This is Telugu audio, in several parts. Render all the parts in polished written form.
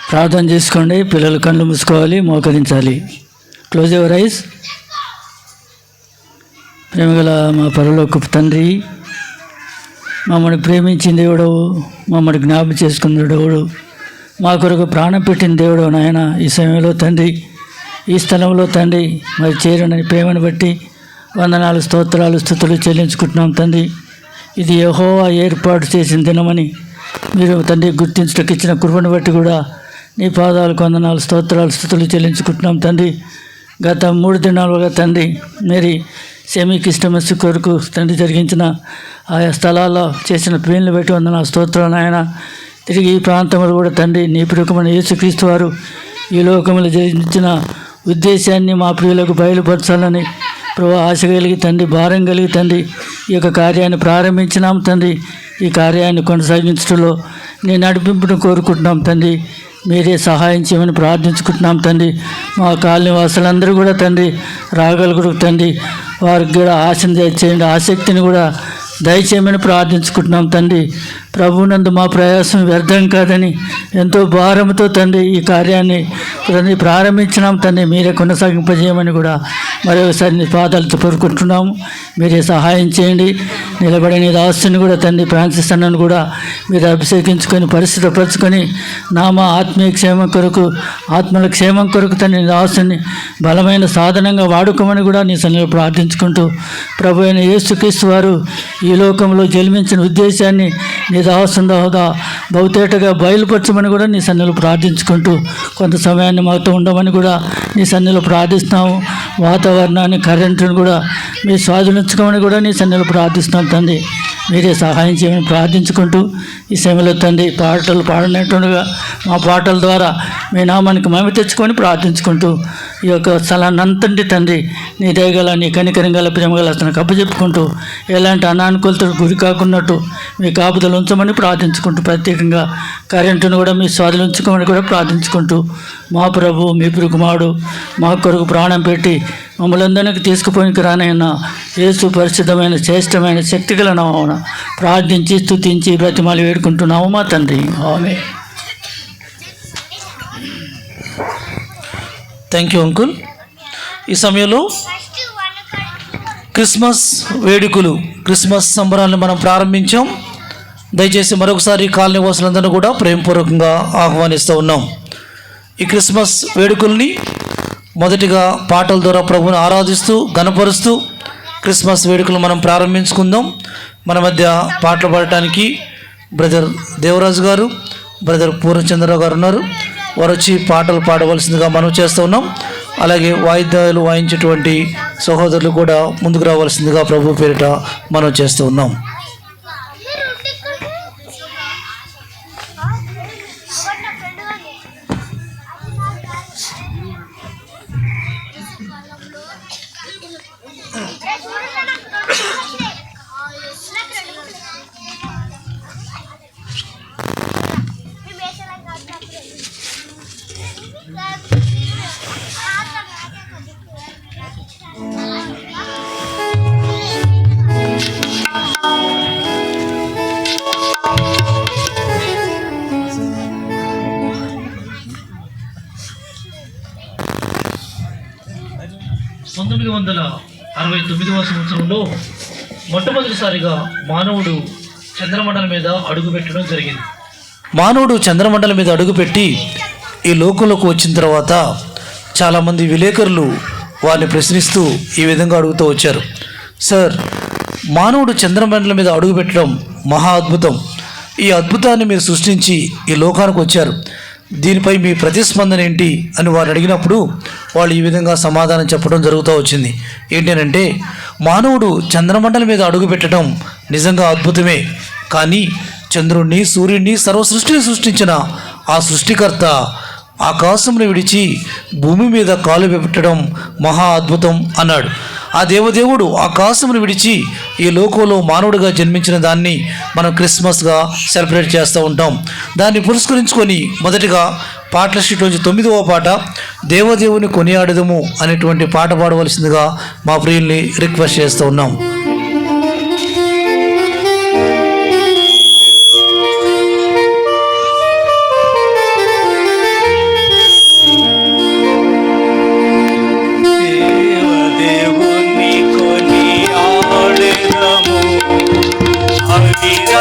ప్రార్థన చేసుకోండి. పిల్లలు కళ్ళు మూసుకోవాలి, మోకరించాలి. Close your eyes. ప్రేమగల మా పరలోకపు తండ్రి, మమ్మల్ని ప్రేమించిన దేవుడవు, మమ్మల్ని జ్ఞాపకం చేసుకున్న దేవుడు, మా కొరకు ప్రాణం పెట్టిన దేవుడు నాయన. ఈ సమయంలో తండ్రి, ఈ స్థలంలో తండ్రి మరి చేరని ప్రేమను బట్టి వందనాలు, స్తోత్రాలు, స్తుతులు చెల్లించుకుంటున్నాం తండ్రి. ఇది యెహోవా ఏర్పాటు చేసిన దినమని మీరు తండ్రి గుర్తించడానికి ఇచ్చిన కృపను బట్టి కూడా నీ పాదాలకు వందనాలు, స్తోత్రాలు, స్తుతులు చెల్లించుకుంటున్నాం తండ్రి. గత 3 దినాలుగా తండ్రి మరి సెమీ క్రిస్టమస్ కొరకు తండ్రి జరిగించిన ఆయా స్థలాల్లో చేసిన ప్రేమను బట్టి వందనాలు, స్తోత్రాలు ఆయన. తిరిగి ఈ ప్రాంతంలో కూడా తండ్రి నీ ప్రియమైన యేసుక్రీస్తు వారు ఈ లోకంలో జరిగించిన ఉద్దేశాన్ని మా ప్రియులకు బయలుపరచాలని ప్రభు ఆశ కలిగి తండ్రి, భారం కలిగి తండ్రి ఈ యొక్క కార్యాన్ని ప్రారంభించినాం తండ్రి. ఈ కార్యాన్ని కొనసాగించడంలో నీ నడిపింపును కోరుకుంటున్నాం తండ్రి. మీరే సహాయం చేయమని ప్రార్థించుకుంటున్నాం తండ్రి. మా కాలనీ వాసులందరూ కూడా తండ్రి రాగలుగురు తండ్రి, వారికి కూడా ఆశను దయచేయండి, ఆసక్తిని కూడా దయచేయమని ప్రార్థించుకుంటున్నాం తండ్రి. ప్రభువునందు మా ప్రయాసం వ్యర్థం కాదని ఎంతో భారంతో తండ్రి ఈ కార్యాన్ని తండ్రి ప్రారంభించినాం తండ్రి. మీరే కొనసాగింపజేయమని కూడా మరొకసారి నీ పాదాలతో కోరుకుంటున్నాము. మీరే సహాయం చేయండి. నిలబడిన నీ దాసుని కూడా తండ్రి ఫ్రాన్సిస్ అన్నను కూడా మీరు అభిషేకించుకొని పరిశుద్ధపరచుకొని నామ ఆత్మీయ క్షేమం కొరకు, ఆత్మల క్షేమం కొరకు తండ్రి నీ దాసుని బలమైన సాధనంగా వాడుకోమని కూడా నీ సన్నిధిలో ప్రార్థించుకుంటూ, ప్రభు అయిన యేసుక్రీస్తు వారు ఈ లోకంలో జన్మించిన ఉద్దేశాన్ని నీ దాసుగా బహుతేటగా బయలుపరచమని కూడా నీ సన్నిధిలో ప్రార్థించుకుంటూ, కొంత సమయాన్ని మాతో ఉండమని కూడా నీ సన్నిధిలో ప్రార్థిస్తున్నాము. వాతావరణాన్ని, కరెంటును కూడా మీ స్వాధీనించుకోమని కూడా నీ సన్నిధిలో ప్రార్థిస్తున్నాం తండ్రి. మీరే సహాయం చేయమని ప్రార్థించుకుంటూ ఈ సమయంలో తండ్రి పాటలు పాడినట్టుగా మా పాటల ద్వారా మీ నామానికి మహిమ తెచ్చుకొని ప్రార్థించుకుంటూ ఈ యొక్క స్థలాన్ని అంతటి తండ్రి నీ దయగల, నీ కనికరం గల, ప్రేమగల అతనికి అప్పచెప్పుకుంటూ ఎలాంటి అనానుకూలతకు గురి కాకున్నట్టు మీ కాపుదలు ఉంచమని ప్రార్థించుకుంటూ, ప్రత్యేకంగా కరెంటును కూడా మీ స్వాధీనం ఉంచుకోమని కూడా ప్రార్థించుకుంటూ, మా ప్రభు మీ కుమారుడు మా కొరకు ప్రాణం పెట్టి మమ్మల్ని అందరికీ తీసుకుపోయినకి రానైనా యేసు పరిశుద్ధమైన శ్రేష్టమైన శక్తిగల నామమున ప్రార్థించి స్తుతించి బ్రతిమాలి వేడుకుంటున్నాము మా తండ్రి. ఆమేన్. Thank you uncle. ఈ సమయంలో క్రిస్మస్ వేడుకలు, క్రిస్మస్ సంబరాలను మనం ప్రారంభించాం. దయచేసి మరొకసారి కాలనీ వాసులందరూ కూడా ప్రేమపూర్వకంగా ఆహ్వానిస్తూ ఉన్నాం. ఈ క్రిస్మస్ వేడుకల్ని మొదటిగా పాటల ద్వారా ప్రభువుని ఆరాధిస్తూ ఘనపరుస్తూ క్రిస్మస్ వేడుకలు మనం ప్రారంభించుకుందాం. మన మధ్య పాటలు పాడటానికి బ్రదర్ దేవరాజు గారు, బ్రదర్ పూర్ణచంద్రరావు గారు ఉన్నారు. వారు వచ్చి పాటలు పాడవలసిందిగా మనం చేస్తూ ఉన్నాం. అలాగే వాయిద్యాలు వాయించేటువంటి సహోదరులు కూడా ముందుకు రావాల్సిందిగా ప్రభు పేరిట మనం చేస్తూ ఉన్నాం. సంవత్సరంలో మొట్టమొదటిసారిగా మానవుడు చంద్రమండలం మీద అడుగుపెట్టడం జరిగింది. మానవుడు చంద్రమండలం మీద అడుగుపెట్టి ఈ లోకంలోకి వచ్చిన తర్వాత చాలామంది విలేకరులు వారిని ప్రశ్నిస్తూ ఈ విధంగా అడుగుతూ వచ్చారు. సార్, మానవుడు చంద్రమండలం మీద అడుగుపెట్టడం మహా అద్భుతం. ఈ అద్భుతాన్ని మీరు సృష్టించి ఈ లోకానికి వచ్చారు, దీనిపై మీ ప్రతిస్పందన ఏంటి అని వారు అడిగినప్పుడు వాళ్ళు ఈ విధంగా సమాధానం చెప్పడం జరుగుతూ వచ్చింది. ఏంటంటే, మానవుడు చంద్రమండలం మీద అడుగు పెట్టడం నిజంగా అద్భుతమే. కానీ చంద్రుణ్ణి, సూర్యుడిని, సర్వ సృష్టిని సృష్టించిన ఆ సృష్టికర్త ఆకాశమును విడిచి భూమి మీద కాలు పెట్టడం మహా అద్భుతం అన్నాడు. ఆ దేవదేవుడు ఆకాశమును విడిచి ఈ లోకంలో మానవుడిగా జన్మించిన దాన్ని మనం క్రిస్మస్గా సెలబ్రేట్ చేస్తూ ఉంటాం. దాన్ని పురస్కరించుకొని మొదటిగా పాటల షీట్లోంచి 9వ పాట దేవదేవుని కొనియాడదము అనేటువంటి పాట పాడవలసిందిగా మా ప్రియుల్ని రిక్వెస్ట్ చేస్తూ ఉన్నాం. దేవదేవుని కొనియాడెదము, అవిరత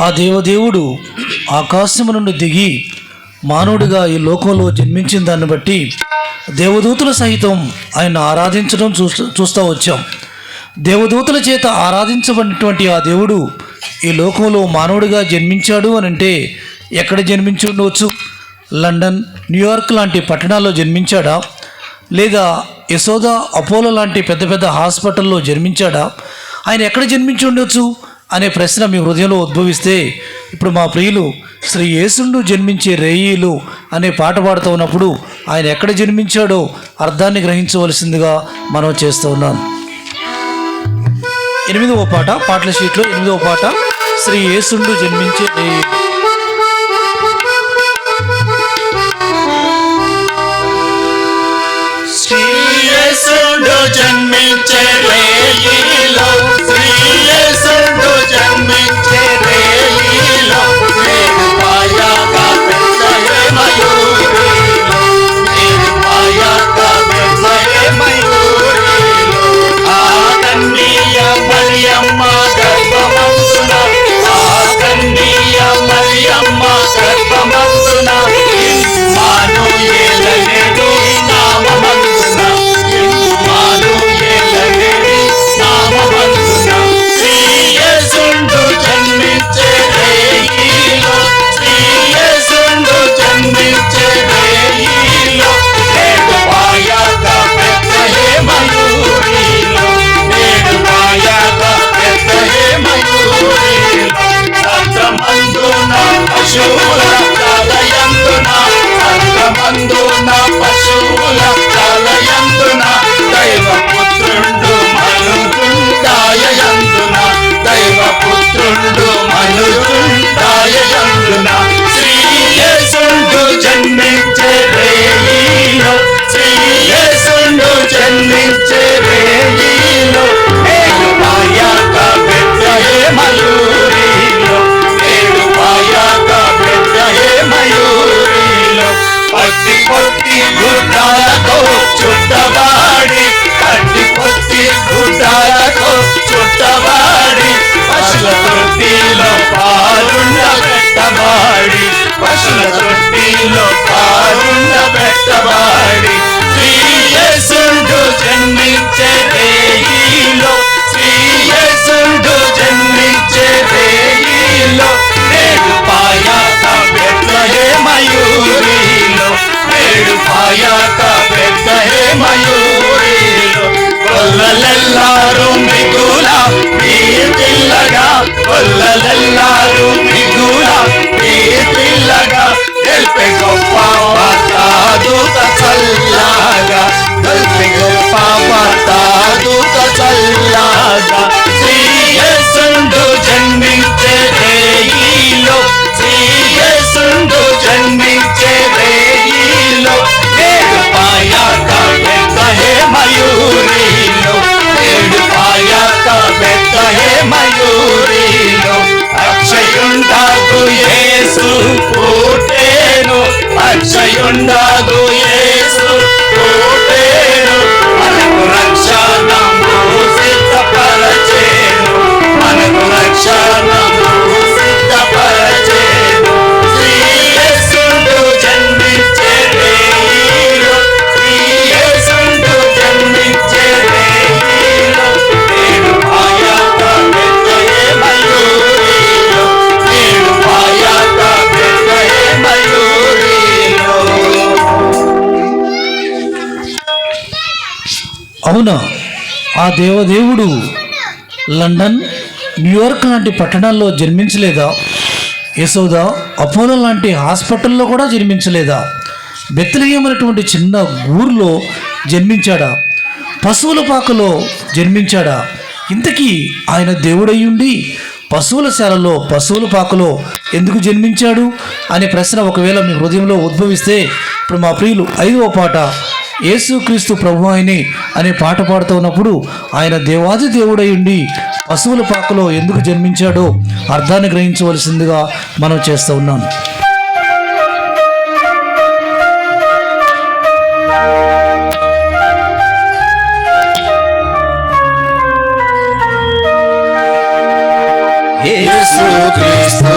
ఆ దేవదేవుడు ఆకాశము నుండి దిగి మానవుడిగా ఈ లోకంలో జన్మించిన దాన్ని బట్టి దేవదూతల సహితం ఆయన ఆరాధించడం చూస్తూ వచ్చాం. దేవదూతల చేత ఆరాధించబడినటువంటి ఆ దేవుడు ఈ లోకంలో మానవుడిగా జన్మించాడు అని అంటే ఎక్కడ జన్మించి ఉండవచ్చు? లండన్, న్యూయార్క్ లాంటి పట్టణాల్లో జన్మించాడా? లేదా యశోద, అపోలో లాంటి పెద్ద పెద్ద హాస్పిటల్లో జన్మించాడా? ఆయన ఎక్కడ జన్మించి ఉండొచ్చు అనే ప్రశ్న మీ హృదయంలో ఉద్భవిస్తే, ఇప్పుడు మా ప్రియులు శ్రీ యేసుండు జన్మించే రేయిలు అనే పాట పాడుతూ ఉన్నప్పుడు ఆయన ఎక్కడ జన్మించాడో అర్థాన్ని గ్రహించవలసిందిగా మనం చేస్తూ ఉన్నాం. 8వ పాట, పాటల షీట్లో 8వ పాట, శ్రీ యేసుండు జన్మించే రేయిలు. శ్రీయేసుడు జన్మించే రేయిలో, శ్రీయేసుడు జన్మించే రేయిలో, నేను మాయాగా బెత్లెహేమయూరిలో, నేను మాయాగా బెత్లెహేమయూరిలో, ఆ కన్య మరియమ్మ గర్భమందున, ఆ కన్య మరియమ్మ గర్భమందున, ఇమ్మానుయేలనేడు నామమందున, ఇమ్మానుయేలనేడు నామమందున, శ్రీయేసుండు జన్మించే రేయిలో, శ్రీయేసుండు జన్మించే రేయిలో, నేడు మాయాగా బెత్లెహేమయూరిలో, నేడు మాయాగా బెత్లెహేమయూరిలో, సత్రమందున పశువుల చాలయందున, సత్రమందున పశువుల చాలయందున, దైవపుత్రుండు మనుజుండాయయందున, దైవపుత్రుండు మనుజుండాయయందున, శ్రీయేసుండు జన్మించే రేయిలో, శ్రీయేసుండు జన్మించే రేయిలో, నేడు మాయాగా బెత్లెహేమయూరిలో, నేడు మాయాగా బెత్లెహేమయూరిలో, పట్టి పొట్టి గుడ్డాలతో చుట్టబాడి, పట్టి పొట్టి గుడ్డాలతో చుట్టబాడి, పశుల తొట్టిలో పాలుండబెట్టబాడి, పశుల తొట్టిలో పాలుండబెట్టబాడి, శ్రీయేసుండు జన్మించే రేయిలో, శ్రీయేసుండు జన్మించే రేయిలో, నేడు మాయాగా బెత్లెహేమయూరిలో, నేడు మాయాగా బెత్లెహేమయూరిలో, కొల్లలెల్లారు మిగుల ప్రీతిల్లగా, కొల్లలెల్లారు మిగుల ప్రీతిల్లగా, తెలిపే గొప్ప వార్తాదూత చల్లగా, తెలిపే గొప్ప వార్తాదూత చల్లగా, శ్రీయేసుండు జన్మించే రేయిలో, శ్రీయేసుండు జన్మించే రేయిలో, నేడు మాయాగా బెత్లెహేమయూరిలో, నేడు మాయాగా బెత్లెహేమయూరిలో, అక్షయుండాగు యేసు పుట్టెను, అక్షయుండాగు యేసు పుట్టెను, మనకు రక్షణము సిద్ధపరచెను, మనకు రక్షణము సిద్ధపరచెను, శ్రీయేసుండు జన్మించే రేయిలో, శ్రీయేసుండు జన్మించే రేయిలో, నేడు మాయాగా బెత్లెహేమయూరిలో, నేడు మాయాగా బెత్లెహేమయూరిలో. అవునా, ఆ దేవదేవుడు లండన్, న్యూయార్క్ లాంటి పట్టణాల్లో జన్మించలేదా? యశోద, అపోలో లాంటి హాస్పిటల్లో కూడా జన్మించలేదా? బెత్లెహేం అనేటువంటి చిన్న ఊరిలో జన్మించాడా? పశువుల పాకలో జన్మించాడా? ఇంతకీ ఆయన దేవుడయ్యుండి పశువుల శాలలో, పశువుల పాకలో ఎందుకు జన్మించాడు అనే ప్రశ్న ఒకవేళ మీ హృదయంలో ఉద్భవిస్తే, ఇప్పుడు మా ప్రియులు 5వ పాట, యేసుక్రీస్తు ప్రభు ఆయనే అనే పాట పాడుతూ ఉన్నప్పుడు ఆయన దేవాది దేవుడయ్యుండి పశువుల పాకలో ఎందుకు జన్మించాడో అర్థాన్ని గ్రహించవలసిందిగా మనం చేస్తూ ఉన్నాం. యేసుక్రీస్తు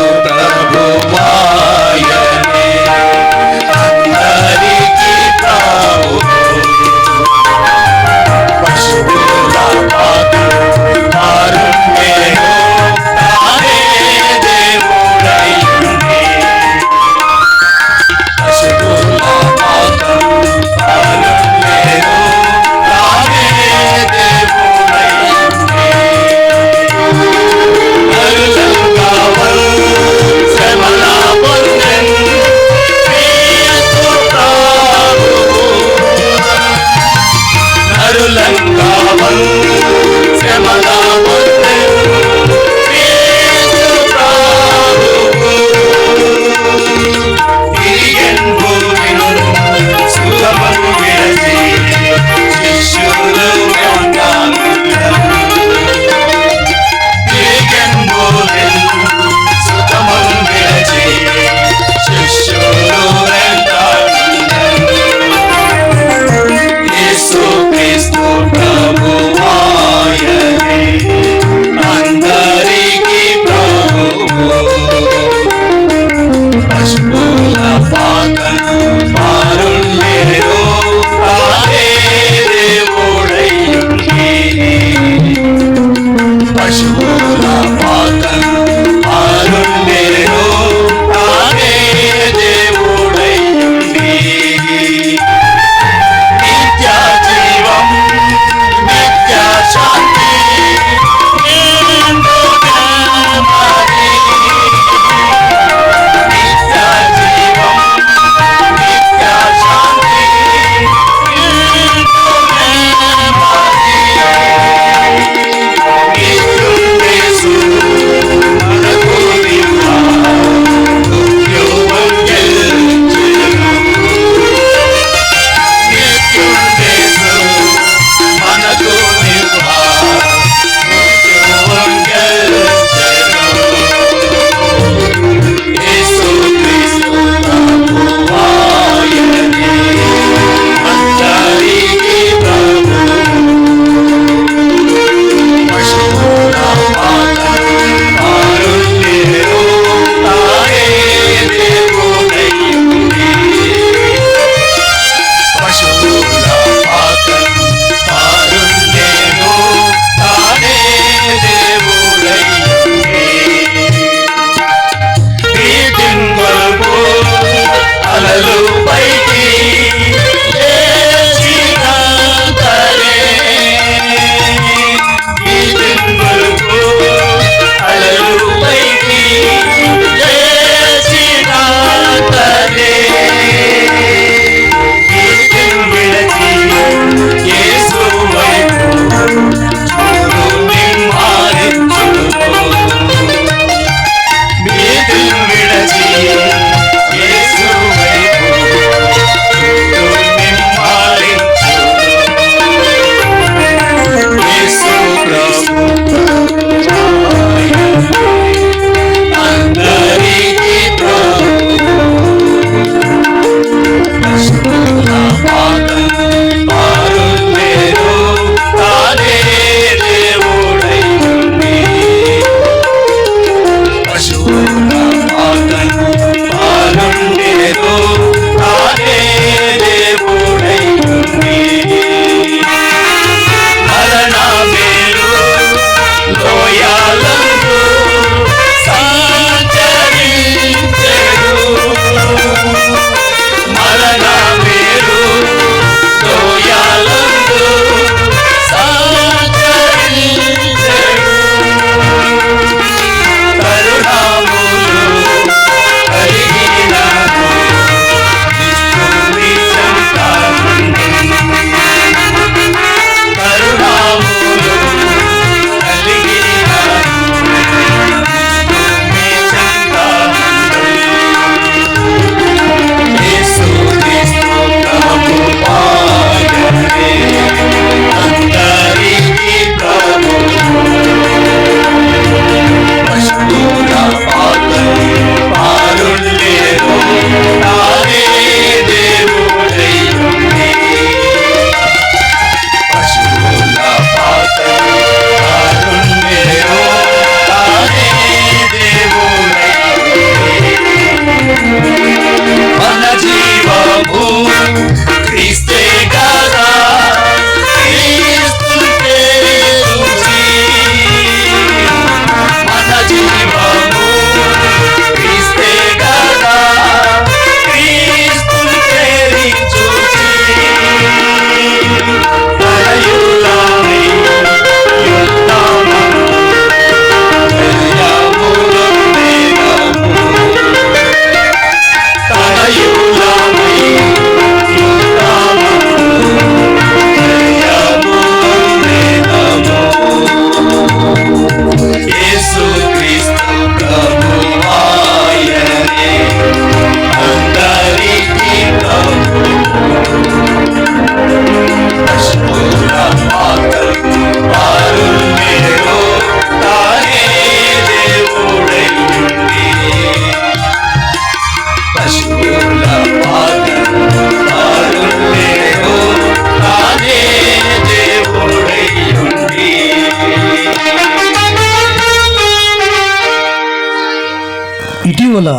ఇటీవల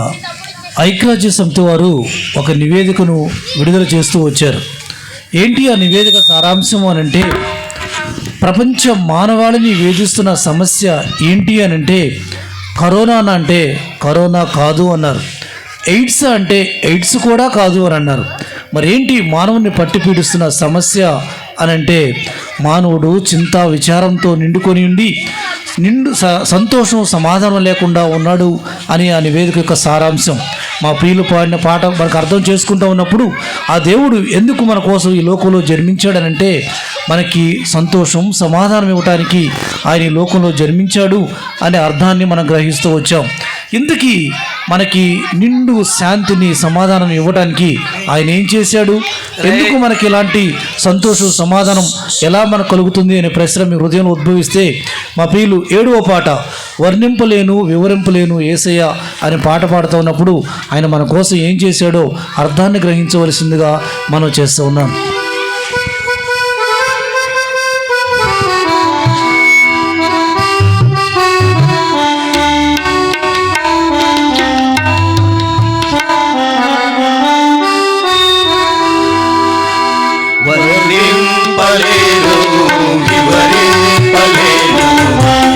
ఐక్యరాజ్య సమితి వారు ఒక నివేదికను విడుదల చేస్తూ వచ్చారు. ఏంటి ఆ నివేదిక సారాంశం అనంటే, ప్రపంచ మానవాళిని వేధిస్తున్న సమస్య ఏంటి అనంటే కరోనా అంటే కరోనా కాదు అన్నారు, ఎయిడ్స్ అంటే ఎయిడ్స్ కూడా కాదు అని అన్నారు. మరి ఏంటి మానవుని పట్టి పీడిస్తున్న సమస్య అనంటే మానవుడు చింత విచారంతో నిండుకొని ఉండి సంతోషం సమాధానం లేకుండా ఉన్నాడు అని ఆ నివేదిక యొక్క సారాంశం. మా ప్రియులు పాడిన పాట మనకు అర్థం చేసుకుంటూ ఉన్నప్పుడు ఆ దేవుడు ఎందుకు మన కోసం ఈ లోకంలో జన్మించాడనంటే మనకి సంతోషం సమాధానం ఇవ్వటానికి ఆయన ఈ లోకంలో జన్మించాడు అనే అర్థాన్ని మనం గ్రహిస్తూ వచ్చాం. ఇంతకీ మనకి నిండు శాంతిని సమాధానం ఇవ్వడానికి ఆయన ఏం చేశాడు, ఎందుకు మనకి ఇలాంటి సంతోషం సమాధానం ఎలా మనకు కలుగుతుంది అనే ప్రశ్న మీ హృదయంలో ఉద్భవిస్తే మా ప్రియులు 7వ పాట వర్ణింపలేను వివరింపలేను యేసయ్య అనే పాట పాడుతూ ఉన్నప్పుడు ఆయన మన కోసం ఏం చేశాడో అర్థాన్ని గ్రహించవలసిందిగా మనం చేస్తూ ఉన్నాం. వర్ణింపలేను వివరింపలేను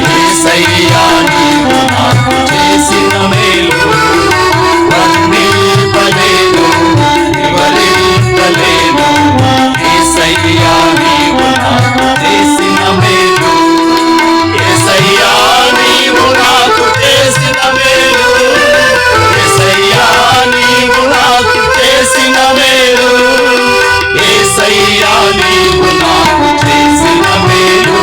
యేసయ్యా నీవు నాకు చేసిన మేలు. వర్ణింపలేను వివరింపలేను యేసయ్యా నీవు నాకు చేసిన మేలు. యేసయ్యా నీవు నాకు చేసిన మేలు. యేసయ్యా నీవు నాకు చేసిన మేలు. యేసయ్యా నీవు నాకు చేసిన మేలు.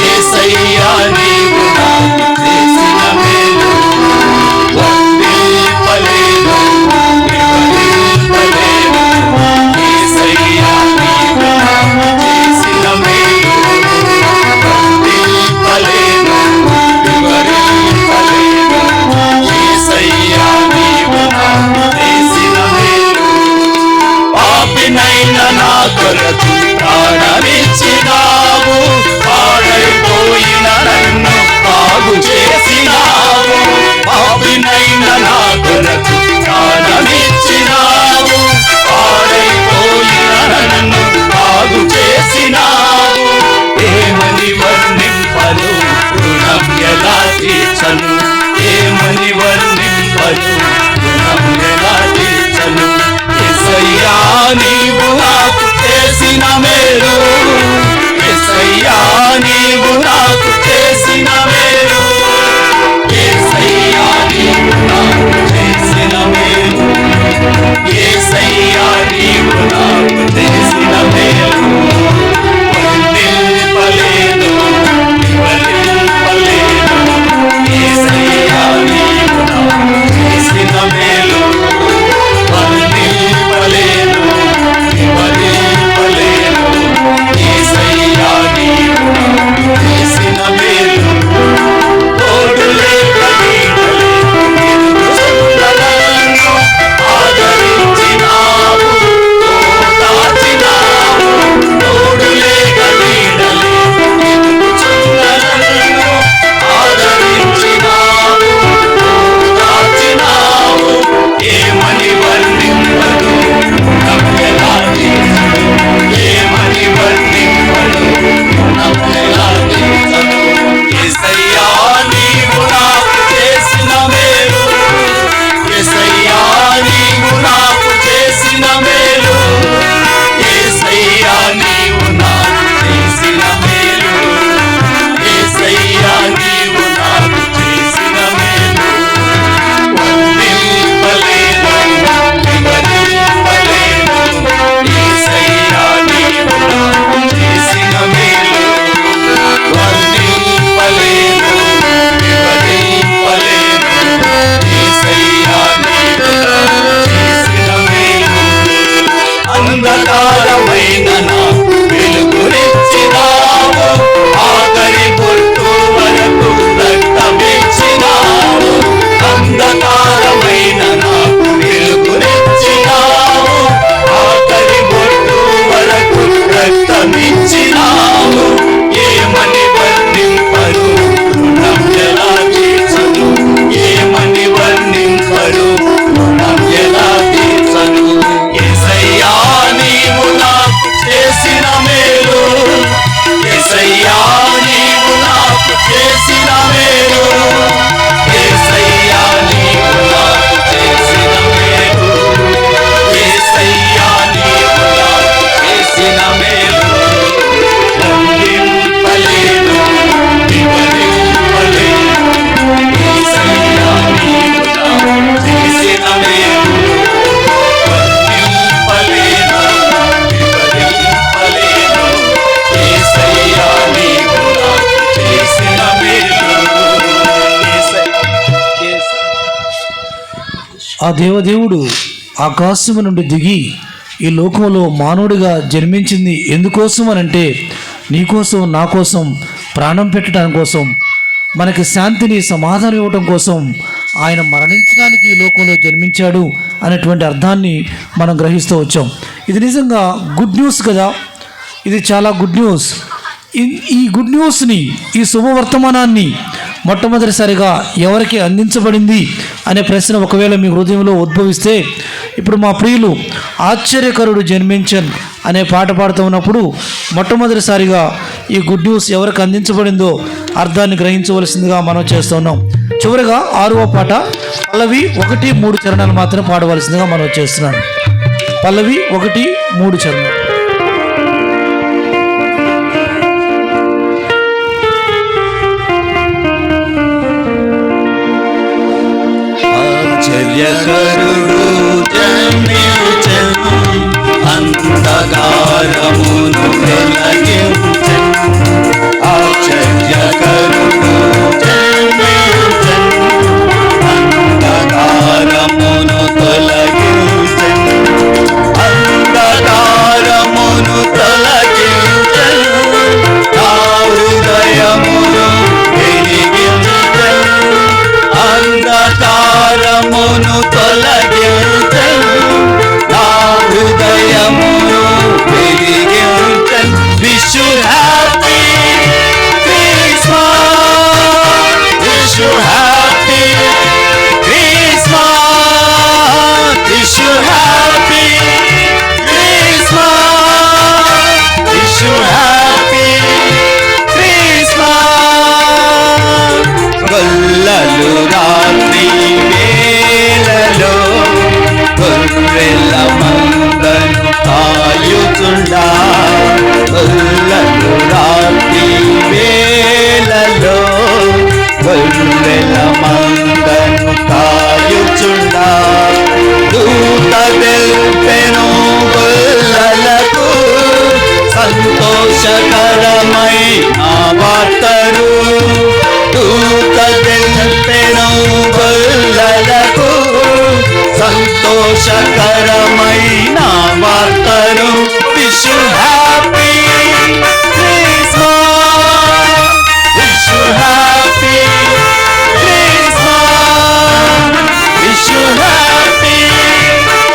యేసయ్యా నీవు నాకు చేసిన మేలు. వర్ణింపలేను వివరింపలేను యేసయ్యా నీవు నాకు చేసిన మేలు. వర్ణింపలేను వివరింపలేను యేసయ్యా నీవు నాకు చేసిన మేలు. పాపినైన నా కొరకు ప్రాణమిచ్చినావు. పాడైపోయిన నన్ను బాగు చేసినావు. పాపినైన నా కొరకు ప్రాణమిచ్చినావు. పాడైపోయిన నన్ను బాగు చేసినావు. ఏమని వర్ణింపను రుణం ఎలా తీర్చను. ఏమని వర్ణింపను రుణం ఎలా తీర్చను. యేసయ్యా నీవు నాకు చేసిన దేవదేవుడు ఆకాశము నుండి దిగి ఈ లోకంలో మానవుడిగా జన్మించింది ఎందుకోసం అనంటే నీకోసం నా కోసం ప్రాణం పెట్టడం కోసం, మనకి శాంతిని సమాధానం ఇవ్వటం కోసం ఆయన మరణించడానికి ఈ లోకంలో జన్మించాడు అనేటువంటి అర్థాన్ని మనం గ్రహిస్తూ వచ్చాం. ఇది నిజంగా గుడ్ న్యూస్ కదా. ఇది చాలా గుడ్ న్యూస్. ఈ గుడ్ న్యూస్ని, ఈ శుభవర్తమానాన్ని మొట్టమొదటిసారిగా ఎవరికి అందించబడింది అనే ప్రశ్న ఒకవేళ మీ హృదయంలో ఉద్భవిస్తే, ఇప్పుడు మా ప్రియులు ఆశ్చర్యకరుడు జన్మించన్ అనే పాట పాడుతూ ఉన్నప్పుడు మొట్టమొదటిసారిగా ఈ గుడ్ న్యూస్ ఎవరికి అందించబడిందో అర్థాన్ని గ్రహించవలసిందిగా మనం చేస్తూ ఉన్నాం. చివరిగా 6వ పాట పల్లవి 1-3 చరణాలు మాత్రం పాడవలసిందిగా మనం చేస్తున్నాం. పల్లవి 1-3 చరణాలు. ఆశ్చర్యకరుడు జన్మించెను, అంధకారమును తొలగించెను. ఆశ్చర్యకరుడు జన్మించెను, అంధకారమును తొలగించెను. అంధకారమును తొలగించెను, నా హృదయమును వెలిగించెను. అంధకారమును తొలగించెను, నా హృదయమును వెలిగించెను. Wish you happy Christmas, wish you happy Christmas, wish you happy Christmas, wish you happy Christmas. గొల్లలు రాత్రి వేళలో గొర్రెల మందను కాయుచుండా, గొల్లలు రాత్రి వేళలో గొర్రెల మందను కాయుచుండా. దూత తెల్పెను గొల్లలకు సంతోషకరమైన వార్తను. దూత తెల్పెను గొల్లలకు సంతోషకరమైన వార్తను. Wish you happy Christmas, wish you happy Christmas, wish you happy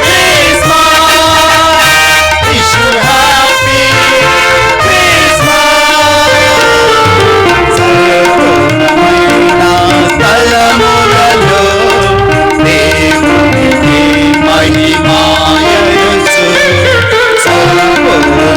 Christmas, wish you happy Christmas. సర్వోన్నతమైన స్థలములలో దేవునికి మహిమాయనుచు, సర్వోన్నతమైన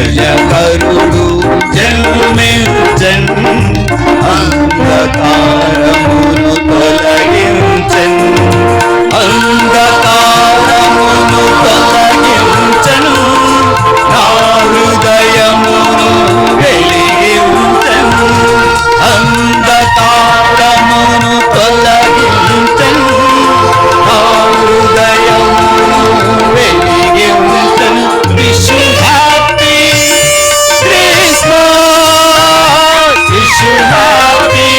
జయకరుడు జన్మించెన్ అంధకారమును తొలగించెన్ అంధకారమును తొలగించెను నా హృదయమును వెలిగించెను అంధకారమును తొలగించెను నా హృదయమును వెలిగించెను wish you happy Christmas wish you happy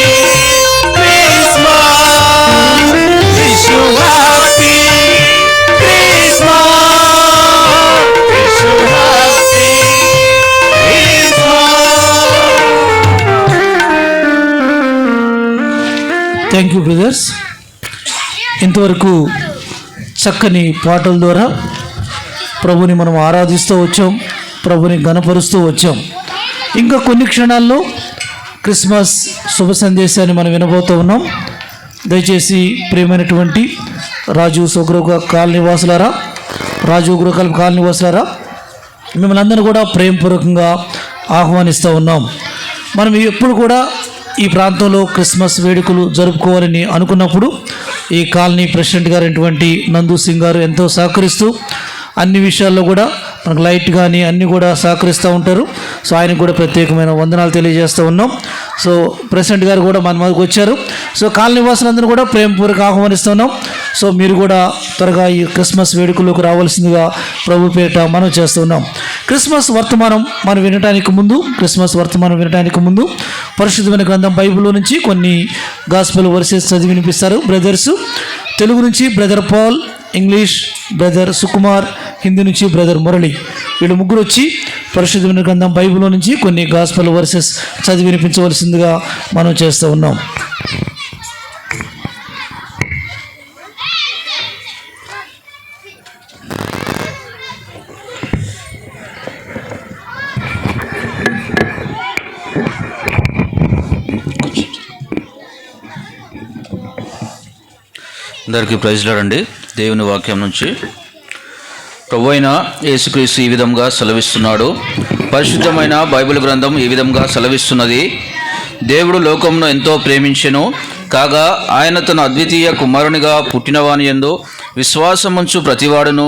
Christmas wish you happy Christmas wish you happy Christmas. Thank you brothers. ఇంతవరకు చక్కని పాటల ద్వారా ప్రభుని మనం ఆరాధిస్తూ వచ్చాం, ప్రభుని గణపరుస్తూ వచ్చాం. ఇంకా కొన్ని క్షణాల్లో క్రిస్మస్ శుభ సందేశాన్ని మనం వినబోతూ ఉన్నాం. దయచేసి ప్రియమైనటువంటి రాజు గృహ కాలనీవాసులారా, రాజు గృహ కాలనీవాసులారా, మిమ్మల్ని అందరినీ కూడా ప్రేమపూర్వకంగా ఆహ్వానిస్తూ ఉన్నాం. మనం ఎప్పుడు కూడా ఈ ప్రాంతంలో క్రిస్మస్ వేడుకలు జరుపుకోవాలని అనుకున్నప్పుడు ఈ కాలనీ ప్రెసిడెంట్ గారైనటువంటి నందు సింగ్ గారు ఎంతో సహకరిస్తూ అన్ని విషయాల్లో కూడా మనకు లైట్ కానీ అన్నీ కూడా సహకరిస్తూ ఉంటారు. సో ఆయనకు కూడా ప్రత్యేకమైన వందనాలు తెలియజేస్తూ ఉన్నాం. సో ప్రెసిడెంట్ గారు కూడా మన మధ్యకు వచ్చారు. సో కాలనీ వాసులందరూ కూడా ప్రేమపూర్వక ఆహ్వానిస్తున్నాం. సో మీరు కూడా త్వరగా ఈ క్రిస్మస్ వేడుకలోకి రావాల్సిందిగా ప్రభు పేరిట మనం చేస్తున్నాం. క్రిస్మస్ వర్తమానం మనం వినడానికి ముందు పరిశుద్ధమైన గ్రంథం బైబిల్లో నుంచి కొన్ని గాస్పెల్ వర్సెస్ చదివి వినిపిస్తారు బ్రదర్స్. తెలుగు నుంచి brother Paul, English brother Sukumar, Hindi నుంచి బ్రదర్ మురళి, వీళ్ళు ముగ్గురు వచ్చి పరిశుద్ధమైన గ్రంథం బైబిల్లో నుంచి కొన్ని గాస్పెల్ వర్సెస్ చదివి వినిపించవలసిందిగా మనం చేస్తూ ఉన్నాం. అందరికీ ప్రైజ్ లార్డ్ అండి. దేవుని వాక్యం నుంచి ప్రభు అయిన యేసుక్రీస్తు ఈ విధంగా సెలవిస్తున్నాడు. పరిశుద్ధమైన బైబిల్ గ్రంథం ఈ విధంగా సెలవిస్తున్నది. దేవుడు లోకమును ఎంతో ప్రేమించెను, కాగా ఆయన తన అద్వితీయ కుమారునిగా పుట్టినవాని యందు విశ్వాసముంచు ప్రతివాడును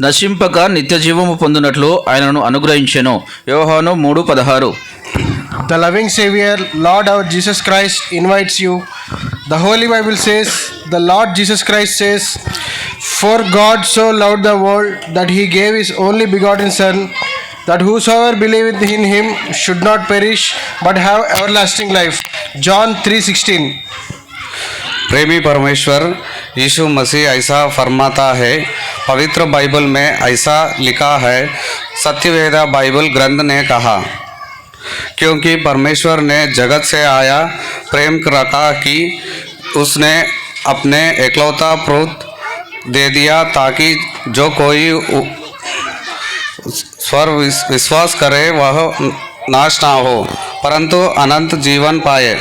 నశింపక నిత్య జీవము పొందినట్లు ఆయనను అనుగ్రహించెను. యోహాను 3:16. The loving Savior, Lord our Jesus Christ, invites you. The Holy Bible says, the Lord Jesus Christ says, "For God so loved the world that He gave His only begotten Son, that whosoever believeth in Him should not perish but have everlasting life." John 3:16. प्रेमी परमेश्वर यीशु मसीह ऐसा फरमाता है, पवित्र बाइबल में ऐसा लिखा है, सत्यवेद बाइबल ग्रंथ ने कहा, क्योंकि परमेश्वर ने जगत से आया प्रेम रखा कि उसने अपने एकलौता पुत्र दे दिया, ताकि जो कोई स्वर विश्वास करे वह नाश ना हो परंतु अनंत जीवन पाए.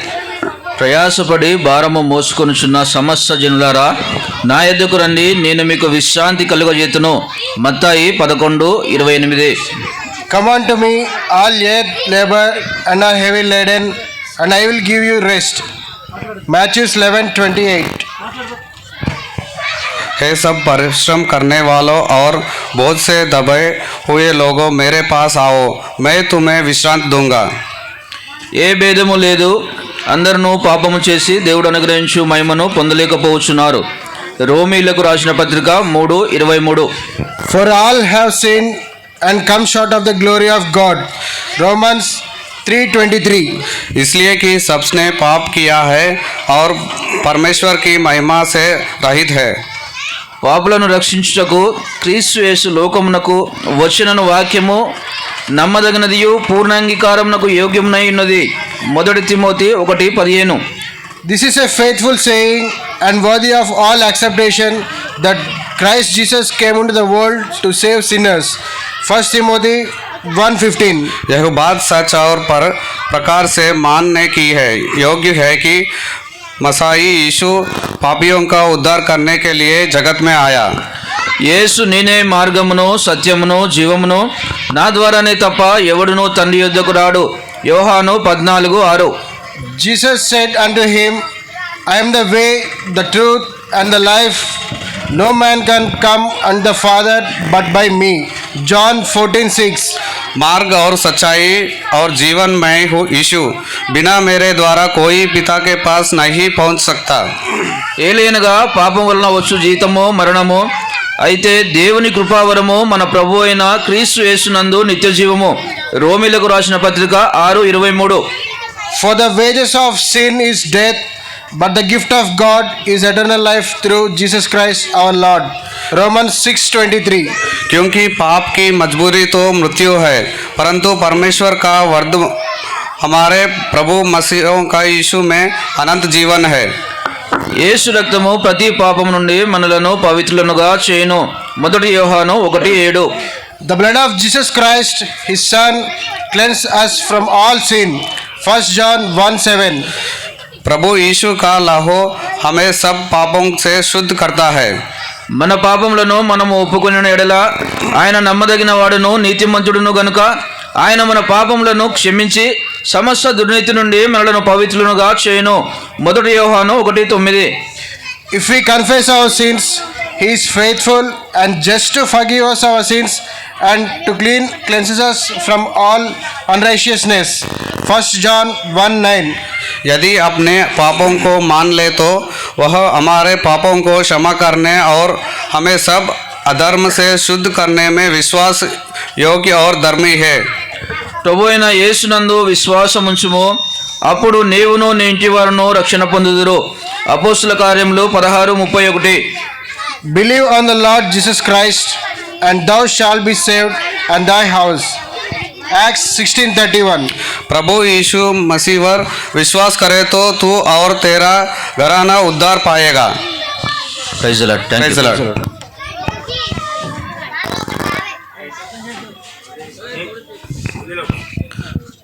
ప్రయాసపడి భారము మోసుకొనుచున్న సమస్త జనులారా, నా యొద్దకు రండి, నేను మీకు విశ్రాంతి కలుగజేతును. మత్తాయి 11:28. Come unto me, all ye labor and are heavy laden, and I will give you rest. Matthew 11:28. हे सब परिश्रम करने वालों और बोझ से दबे हुए लोगों, मेरे पास आओ, मैं तुम्हें विश्रांति दूंगा. ఏ భేదము లేదు, అందరూ పాపము చేసి దేవుడు అనుగ్రహించు మహిమను పొందలేకపోవచ్చున్నారు. రోమీలకు రాసిన పత్రిక 3:23. For all have sinned and come short of the glory of God. Romans 3:23. इसलिए कि सबने पाप किया है और परमेश्वर की महिमा से रहित है. పాపులను రక్షించుటకు క్రీస్తు యేసు లోకమునకు వచ్చినను వాక్యము నమ్మదగినదియు పూర్ణాంగీకారమునకు యోగ్యమునై ఉన్నది. 1 Timothy 1:15. This is a faithful saying and worthy of all acceptation, that Christ Jesus came into the world to save sinners. 1 Timothy 1:15. यह बात सच और पर प्रकार से मानने की है, योग्य है कि मसाई यीशु पापियों का उद्धार करने के लिए जगत में आया. యేసు నేనే మార్గమును సత్యమును జీవమును, నా ద్వారానే తప్ప ఎవడునూ తండ్రి యొద్దకు రాడు. యోహాను 14:6. Jesus said unto him, I am the way, the truth, and the life. No man can come unto the Father but by me. John 14:6. मार्ग और सच्चाई और जीवन मैं हूँ यीशु, बिना मेरे द्वारा कोई पिता के पास नहीं पहुँच सकता। ఏలైనగా పాపం వలన వచ్చు జీతము మరణము, అయితే దేవుని కృపావరము మన ప్రభు అయిన క్రీస్తు యేసునందు నిత్య జీవము. రోమీలకు రాసిన పత్రిక 6:23. For the wages of sin is death, but the gift of God is eternal life through Jesus Christ our Lord. Romans 6:23. क्योंकि पाप की मजबूरी तो मृत्यु है, परंतु परमेश्वर का वरद हमारे प्रभु मसीहों का यीशु में अनंत जीवन है। యేసు రక్తము ప్రతి పాపము నుండి మనలను పవిత్రులనుగా చేయును. మొదటి యోహాను 1:7. The blood of Jesus Christ, his son, cleanses us from all sin. 1 John 1:7. प्रभु यीशु का लहू हमें सब पापों से शुद्ध करता है। మన పాపములను మనము ఒప్పుకొనిన ఎడల ఆయన నమ్మదగిన వాడును నీతిమంతుడును గనుక ఆయన మన పాపములను క్షమించి సమస్త దుర్నీతి నుండి మనలను పవిత్రులుగా చేయును. మొదటి యోహాను 1:9. If we confess our sins, he is faithful and just to forgive us our sins and to cleanses us from all unrighteousness. 1 John 1:9. यदि अपने पापों को मान ले तो वह हमारे पापों को क्षमा करने और हमें सब अधर्म से शुद्ध करने में विश्वास योग्य और धर्मी है। ప్రభు అయిన యేసునందు విశ్వాసముంచుము, అప్పుడు నీవును నీ ఇంటి వారును రక్షణ పొందుదురు. అపోస్తుల కార్యములు 16:31. Believe on the Lord Jesus Christ and thou shalt be saved and thy house. Acts 16:31. प्रभु यीशु मसीह पर विश्वास करे तो तू और तेरा घराना उद्धार पाएगा। Praise the lord. Thank you. Praise the Lord.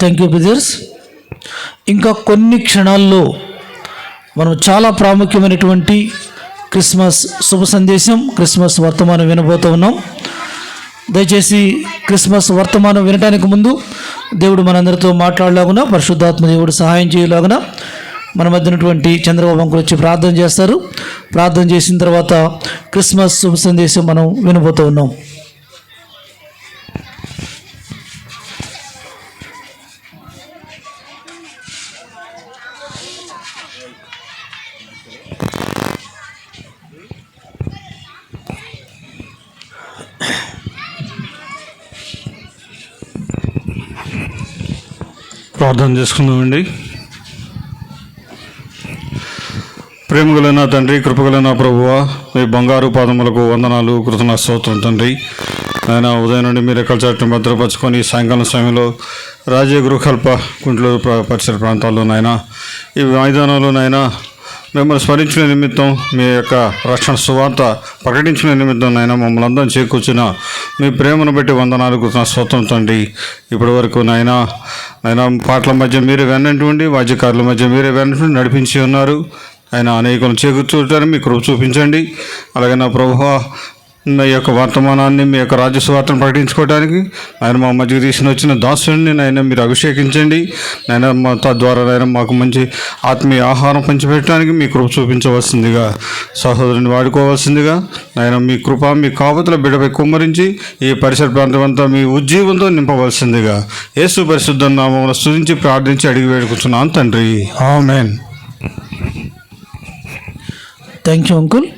Thank you brothers. ఇంకా కొన్ని క్షణాల్లో మనం చాలా ప్రాముఖ్యమైనటువంటి క్రిస్మస్ శుభ సందేశం, క్రిస్మస్ వర్తమానం వినబోతూ ఉన్నాం. దయచేసి క్రిస్మస్ వర్తమానం వినడానికి ముందు దేవుడు మనందరితో మాట్లాడలాగున, పరిశుద్ధాత్మ దేవుడు సహాయం చేయలాగున మన మధ్యనటువంటి చంద్రబాబు అంకులు వచ్చి ప్రార్థన చేస్తారు. ప్రార్థన చేసిన తర్వాత క్రిస్మస్ శుభ సందేశం మనం వినబోతూ ఉన్నాం. ప్రార్థన చేసుకుందామండి. ప్రేమగలైన తండ్రి, కృపగలైన ప్రభువా, మీ బంగారు పాదములకు వందనాలు, కృతజ్ఞ స్తోత్రం తండ్రి. ఆయన ఉదయం నుండి మీరు ఎక్కల చాటును భద్రపరచుకొని సాయంకాలం సమయంలో రాజీయ గృహకల్ప గుంటూరు పరిసర ప్రాంతాల్లో నాయన ఈ మైదానంలో నాయన మిమ్మల్ని స్మరించిన నిమిత్తం, మీ యొక్క రక్షణ సువార్త ప్రకటించిన నిమిత్తం నాయన మమ్మల్ని అందరం చేకూర్చిన మీ ప్రేమను బట్టి వందనాలు, కృతజ్ఞ స్తోత్రం తండ్రి. ఇప్పటి వరకు నాయన పాటల మధ్య మీరే వెన్నటువంటి, వాద్యకారుల మధ్య మీరే వెన్నటువంటి నడిపించి ఉన్నారు. ఆయన అనేకులను చేకూర్చుంటారు, మీ కృప చూపించండి. అలాగే నా ప్రభువా, మీ యొక్క వర్తమానాన్ని, మీ యొక్క రాజ్య సువార్తను ప్రకటించుకోవడానికి ఆయన మా మధ్యకి తీసుకుని వచ్చిన దాసుని నాయన మీరు అభిషేకించండి. నాయన మా తద్వారా నాయన మాకు మంచి ఆత్మీయ ఆహారం పంచిపెట్టడానికి మీ కృప చూపించవలసిందిగా, సహోదరుని వాడుకోవాల్సిందిగా నాయన మీ కృప మీ కాపుతుల బిడ్డపై కుమ్మరించి ఈ పరిసర ప్రాంతం అంతా మీ ఉజ్జీవంతో నింపవలసిందిగా యేసు పరిశుద్ధ నామమున స్తుతించి ప్రార్థించి అడిగి వేడుకుంటున్నాను తండ్రి, ఆమేన్. Thank you uncle.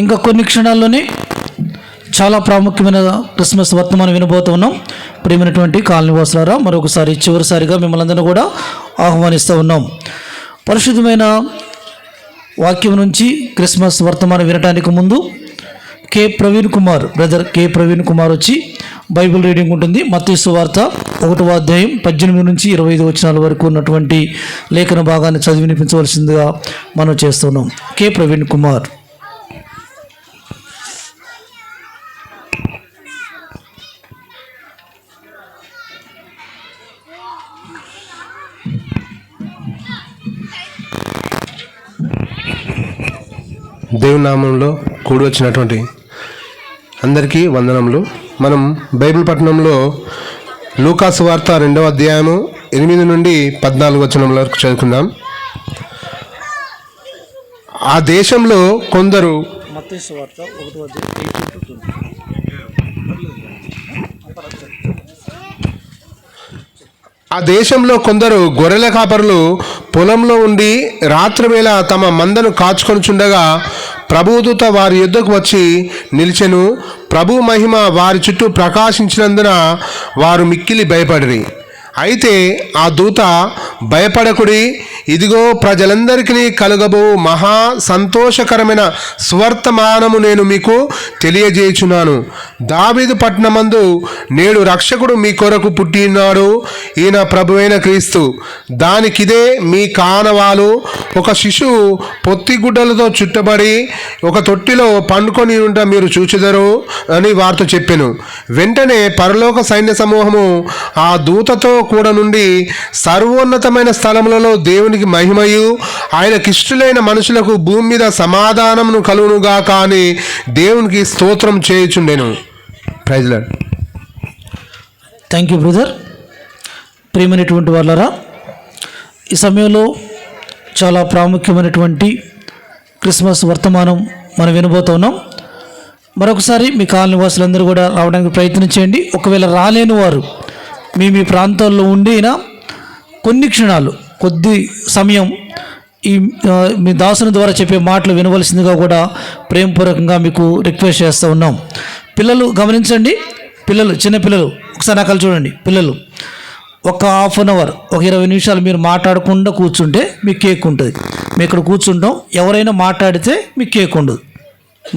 ఇంకా కొన్ని క్షణాల్లోనే చాలా ప్రాముఖ్యమైన క్రిస్మస్ వర్తమానం వినబోతూ ఉన్నాం. ప్రియమైనటువంటి కాలనీ వాసులారా, మరొకసారి చివరిసారిగా మిమ్మల్ని అందరూ కూడా ఆహ్వానిస్తూ ఉన్నాం. పరిశుద్ధమైన వాక్యం నుంచి క్రిస్మస్ వర్తమానం వినడానికి ముందు బ్రదర్ కె ప్రవీణ్ కుమార్ వచ్చి బైబిల్ రీడింగ్ ఉంటుంది. మత్తయి సువార్త 1వ అధ్యాయం 18 నుంచి 25 వచనాల వరకు ఉన్నటువంటి లేఖన భాగాన్ని చదివి వినిపించవలసిందిగా మనం చేస్తున్నాం. కె ప్రవీణ్ కుమార్. దేవుని నామంలో కూడి వచ్చినటువంటి అందరికీ వందనములు. మనం బైబిల్ పట్టణంలో లూకా సువార్త 2వ అధ్యాయము 8 నుండి 14 వచనముల వరకు చదువుకుందాం. ఆ దేశంలో కొందరు గొర్రెల కాపరులు పొలంలో ఉండి రాత్రివేళ తమ మందను కాచుకొనుచుండగా ప్రభుదూత వారి యుద్ధకు వచ్చి నిలిచెను. ప్రభు మహిమ వారి చుట్టూ ప్రకాశించినందున వారు మిక్కిలి భయపడిరి. అయితే ఆ దూత, భయపడకుడి, ఇదిగో ప్రజలందరికీ కలుగబో మహా సంతోషకరమైన సువర్తమానము నేను మీకు తెలియజేయుచున్నాను. దావీదు పట్టణమందు నేడు రక్షకుడు మీ కొరకు పుట్టినాడు. ఈయన ప్రభువైన క్రీస్తు. దానికిదే మీ కానవాలు. ఒక శిశువు పొత్తిగుడ్డలతో చుట్టబడి ఒక తొట్టిలో పండుకొని ఉంట మీరు చూచెదరు అని వారితో చెప్పెను. వెంటనే పరలోక సైన్య సమూహము ఆ దూతతో కూడా నుండి సర్వోన్నతమైన స్థలములలో దేవునికి మహిమయు ఆయనకిష్టులైన మనుషులకు భూమి మీద సమాధానమును కలుగునుగాక అని దేవునికి స్తోత్రం చేయుచుండెను. Praise Lord. Thank you brother. ప్రియమైనటువంటి వాళ్ళరా, ఈ సమయంలో చాలా ప్రాముఖ్యమైనటువంటి క్రిస్మస్ వర్తమానం మనం వినబోతున్నాం. మరొకసారి మీ కాలనీ వాసులందరూ కూడా రావడానికి ప్రయత్నం చేయండి. ఒకవేళ రాలేని వారు మీ ప్రాంతాల్లో ఉండినా కొన్ని క్షణాలు, కొద్ది సమయం ఈ మీ దాసుని ద్వారా చెప్పే మాటలు వినవలసిందిగా కూడా ప్రేమపూర్వకంగా మీకు రిక్వెస్ట్ చేస్తూ ఉన్నాం. పిల్లలు గమనించండి. పిల్లలు, చిన్నపిల్లలు ఒకసారి నాకు చూడండి. పిల్లలు ఒక హాఫ్ అన్ అవర్, ఒక 20 నిమిషాలు మీరు మాట్లాడకుండా కూర్చుంటే మీకు కేక్ ఉంటుంది. మేము ఇక్కడ కూర్చుంటాం. ఎవరైనా మాట్లాడితే మీకు కేక్ ఉండదు.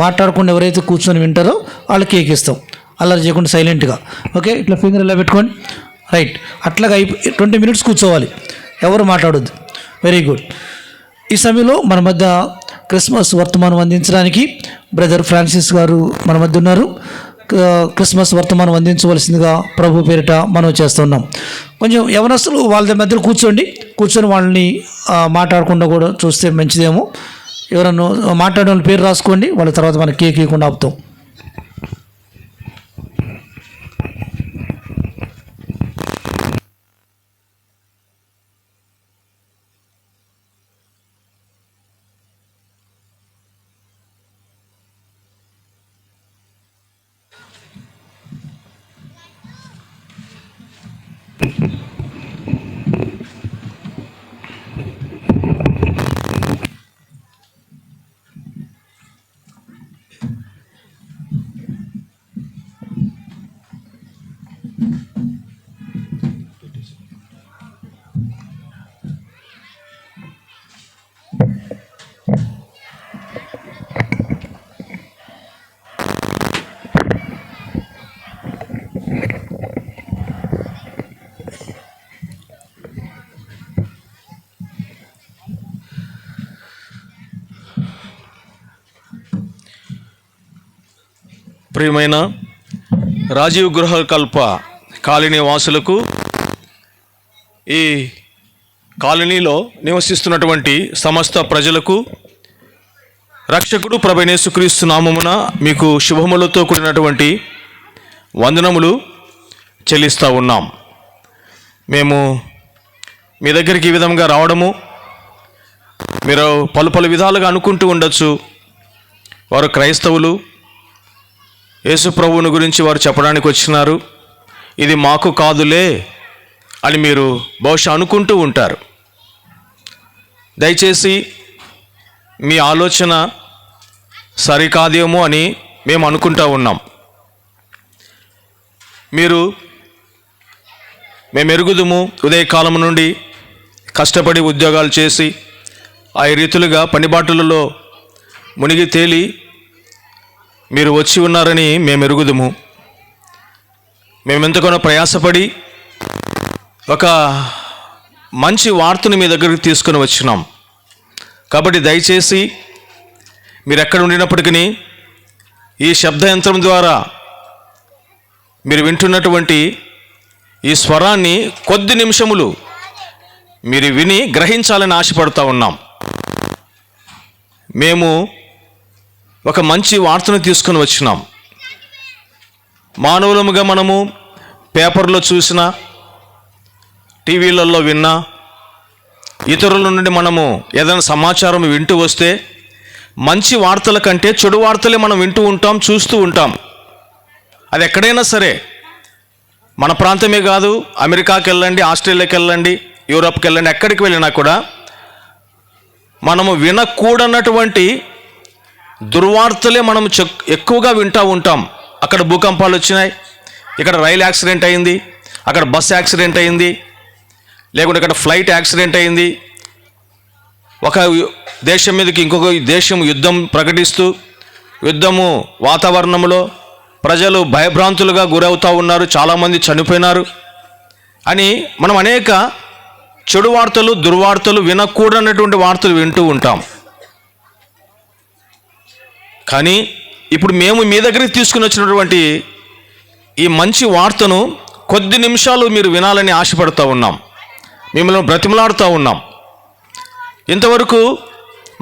మాట్లాడకుండా ఎవరైతే కూర్చొని వింటారో వాళ్ళు కేక్ ఇస్తాం. అల్లరి చేయకుండా సైలెంట్గా. ఓకే, ఇట్లా ఫింగర్ ఇలా పెట్టుకోండి. రైట్, అట్లాగా 20 మినిట్స్ కూర్చోవాలి, ఎవరు మాట్లాడొద్దు. Very good. ఈ సమయంలో మన మధ్య క్రిస్మస్ వర్తమానం అందించడానికి బ్రదర్ ఫ్రాన్సిస్ గారు మన మధ్య ఉన్నారు. క్రిస్మస్ వర్తమానం అందించవలసిందిగా ప్రభు పేరిట మనం చేస్తున్నాం. కొంచెం యవనస్తులు వాళ్ళ మధ్యలో కూర్చొని వాళ్ళని మాట్లాడకుండా కూడా చూస్తే మంచిదేమో. ఎవరన్నా మాట్లాడే వాళ్ళ పేరు రాసుకోండి. వాళ్ళ తర్వాత మనం కేక్ ఇవ్వకుండా ఆపుతాం. ప్రియమైన రాజీవ్ గృహకల్ప కాలనీ వాసులకు, ఈ కాలనీలో నివసిస్తున్నటువంటి సమస్త ప్రజలకు రక్షకుడు ప్రభువైన యేసుక్రీస్తు నామమున మీకు శుభములతో కూడినటువంటి వందనములు చెల్లిస్తూ ఉన్నాం. మేము మీ దగ్గరికి ఈ విధంగా రావడము, మీరు పలు విధాలుగా అనుకుంటూ ఉండొచ్చు, వారు క్రైస్తవులు, యేసు ప్రభువుని గురించి వారు చెప్పడానికి వచ్చినారు, ఇది మాకు కాదులే అని మీరు బహుశా అనుకుంటూ ఉంటారు. దయచేసి మీ ఆలోచన సరికాదేమో అని మేము అనుకుంటూ ఉన్నాం. మేము ఎరుగుదుము, ఉదయకాలం నుండి కష్టపడి ఉద్యోగాలు చేసి ఆ రీతులుగా పనిబాటులలో మునిగి తేలి మీరు వచ్చి ఉన్నారని మేము ఎరుగుదుము. మేము ఎంతగానో ప్రయాసపడి ఒక మంచి వార్తను మీ దగ్గరికి తీసుకుని వచ్చినాం. కాబట్టి దయచేసి మీరు ఎక్కడ ఉండినప్పటికీ ఈ శబ్ద యంత్రం ద్వారా మీరు వింటున్నటువంటి ఈ స్వరాన్ని కొద్ది నిమిషములు మీరు విని గ్రహించాలని ఆశపడుతూ ఉన్నాం. మేము ఒక మంచి వార్తను తీసుకొని వచ్చినాం. మానవులముగా మనము పేపర్లో చూసినా, టీవీలలో విన్నా, ఇతరుల నుండి మనము ఏదైనా సమాచారం వింటూ వస్తే మంచి వార్తల కంటే చెడు వార్తలే మనం వింటూ ఉంటాం, చూస్తూ ఉంటాం. అది ఎక్కడైనా సరే, మన ప్రాంతమే కాదు, అమెరికాకి వెళ్ళండి, ఆస్ట్రేలియాకి వెళ్ళండి, యూరప్కి వెళ్ళండి, ఎక్కడికి వెళ్ళినా కూడా మనము వినకూడనటువంటి దుర్వార్తలే మనం ఎక్కువగా వింటూ ఉంటాం. అక్కడ భూకంపాలు వచ్చినాయి, ఇక్కడ రైలు యాక్సిడెంట్ అయింది, అక్కడ బస్ యాక్సిడెంట్ అయింది, లేకుంటే ఇక్కడ ఫ్లైట్ యాక్సిడెంట్ అయింది. ఒక దేశం మీదకి ఇంకొక దేశం యుద్ధం ప్రకటిస్తూ, యుద్ధము వాతావరణంలో ప్రజలు భయభ్రాంతులుగా గురవుతూ ఉన్నారు, చాలామంది చనిపోయినారు అని మనం అనేక చెడు వార్తలు, దుర్వార్తలు, వినకూడనటువంటి వార్తలు వింటూ ఉంటాం. కానీ ఇప్పుడు మేము మీ దగ్గరికి తీసుకుని వచ్చినటువంటి ఈ మంచి వార్తను కొద్ది నిమిషాలు మీరు వినాలని ఆశపడుతూ ఉన్నాం, మిమ్మల్ని బ్రతిమలాడుతూ ఉన్నాం. ఇంతవరకు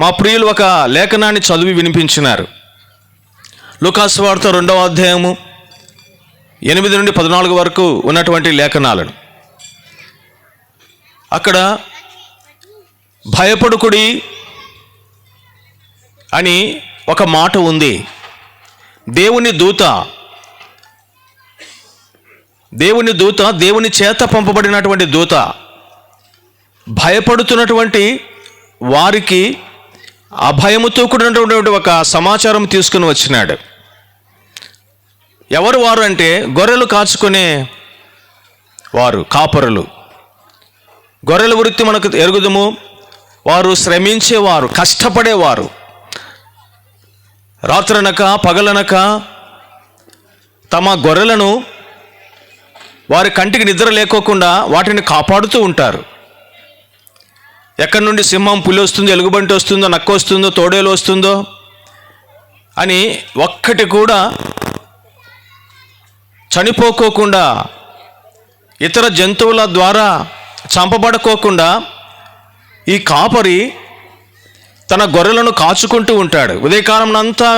మా ప్రియులు ఒక లేఖనాన్ని చదివి వినిపించినారు. లూకాసు వార్త 2వ అధ్యాయము 8 నుండి 14 వరకు ఉన్నటువంటి లేఖనాలను. అక్కడ భయపడుకుడి అని ఒక మాట ఉంది. దేవుని దూత దేవుని చేత పంపబడినటువంటి దూత భయపడుతున్నటువంటి వారికి అభయముతో కూడినటువంటి ఒక సమాచారం తీసుకుని వచ్చినాడు. ఎవరు వారు అంటే గొర్రెలు కాచుకునే వారు, కాపరులు. గొర్రెల వృత్తి మనకు ఎరుగుదము. వారు శ్రమించేవారు, కష్టపడేవారు. రాత్రనక పగలనక తమ గొర్రెలను వారి కంటికి నిద్ర లేకోకుండా వాటిని కాపాడుతూ ఉంటారు. ఎక్కడి నుండి సింహం, పులి వస్తుందో, ఎలుగుబంటి వస్తుందో, నక్క వస్తుందో, తోడేలు వస్తుందో అని ఒక్కటి కూడా చనిపోకోకుండా, ఇతర జంతువుల ద్వారా చంపబడుకోకుండా ఈ కాపరి తన గొర్రెలను కాచుకుంటూ ఉంటాడు. ఉదయకాలం అంతా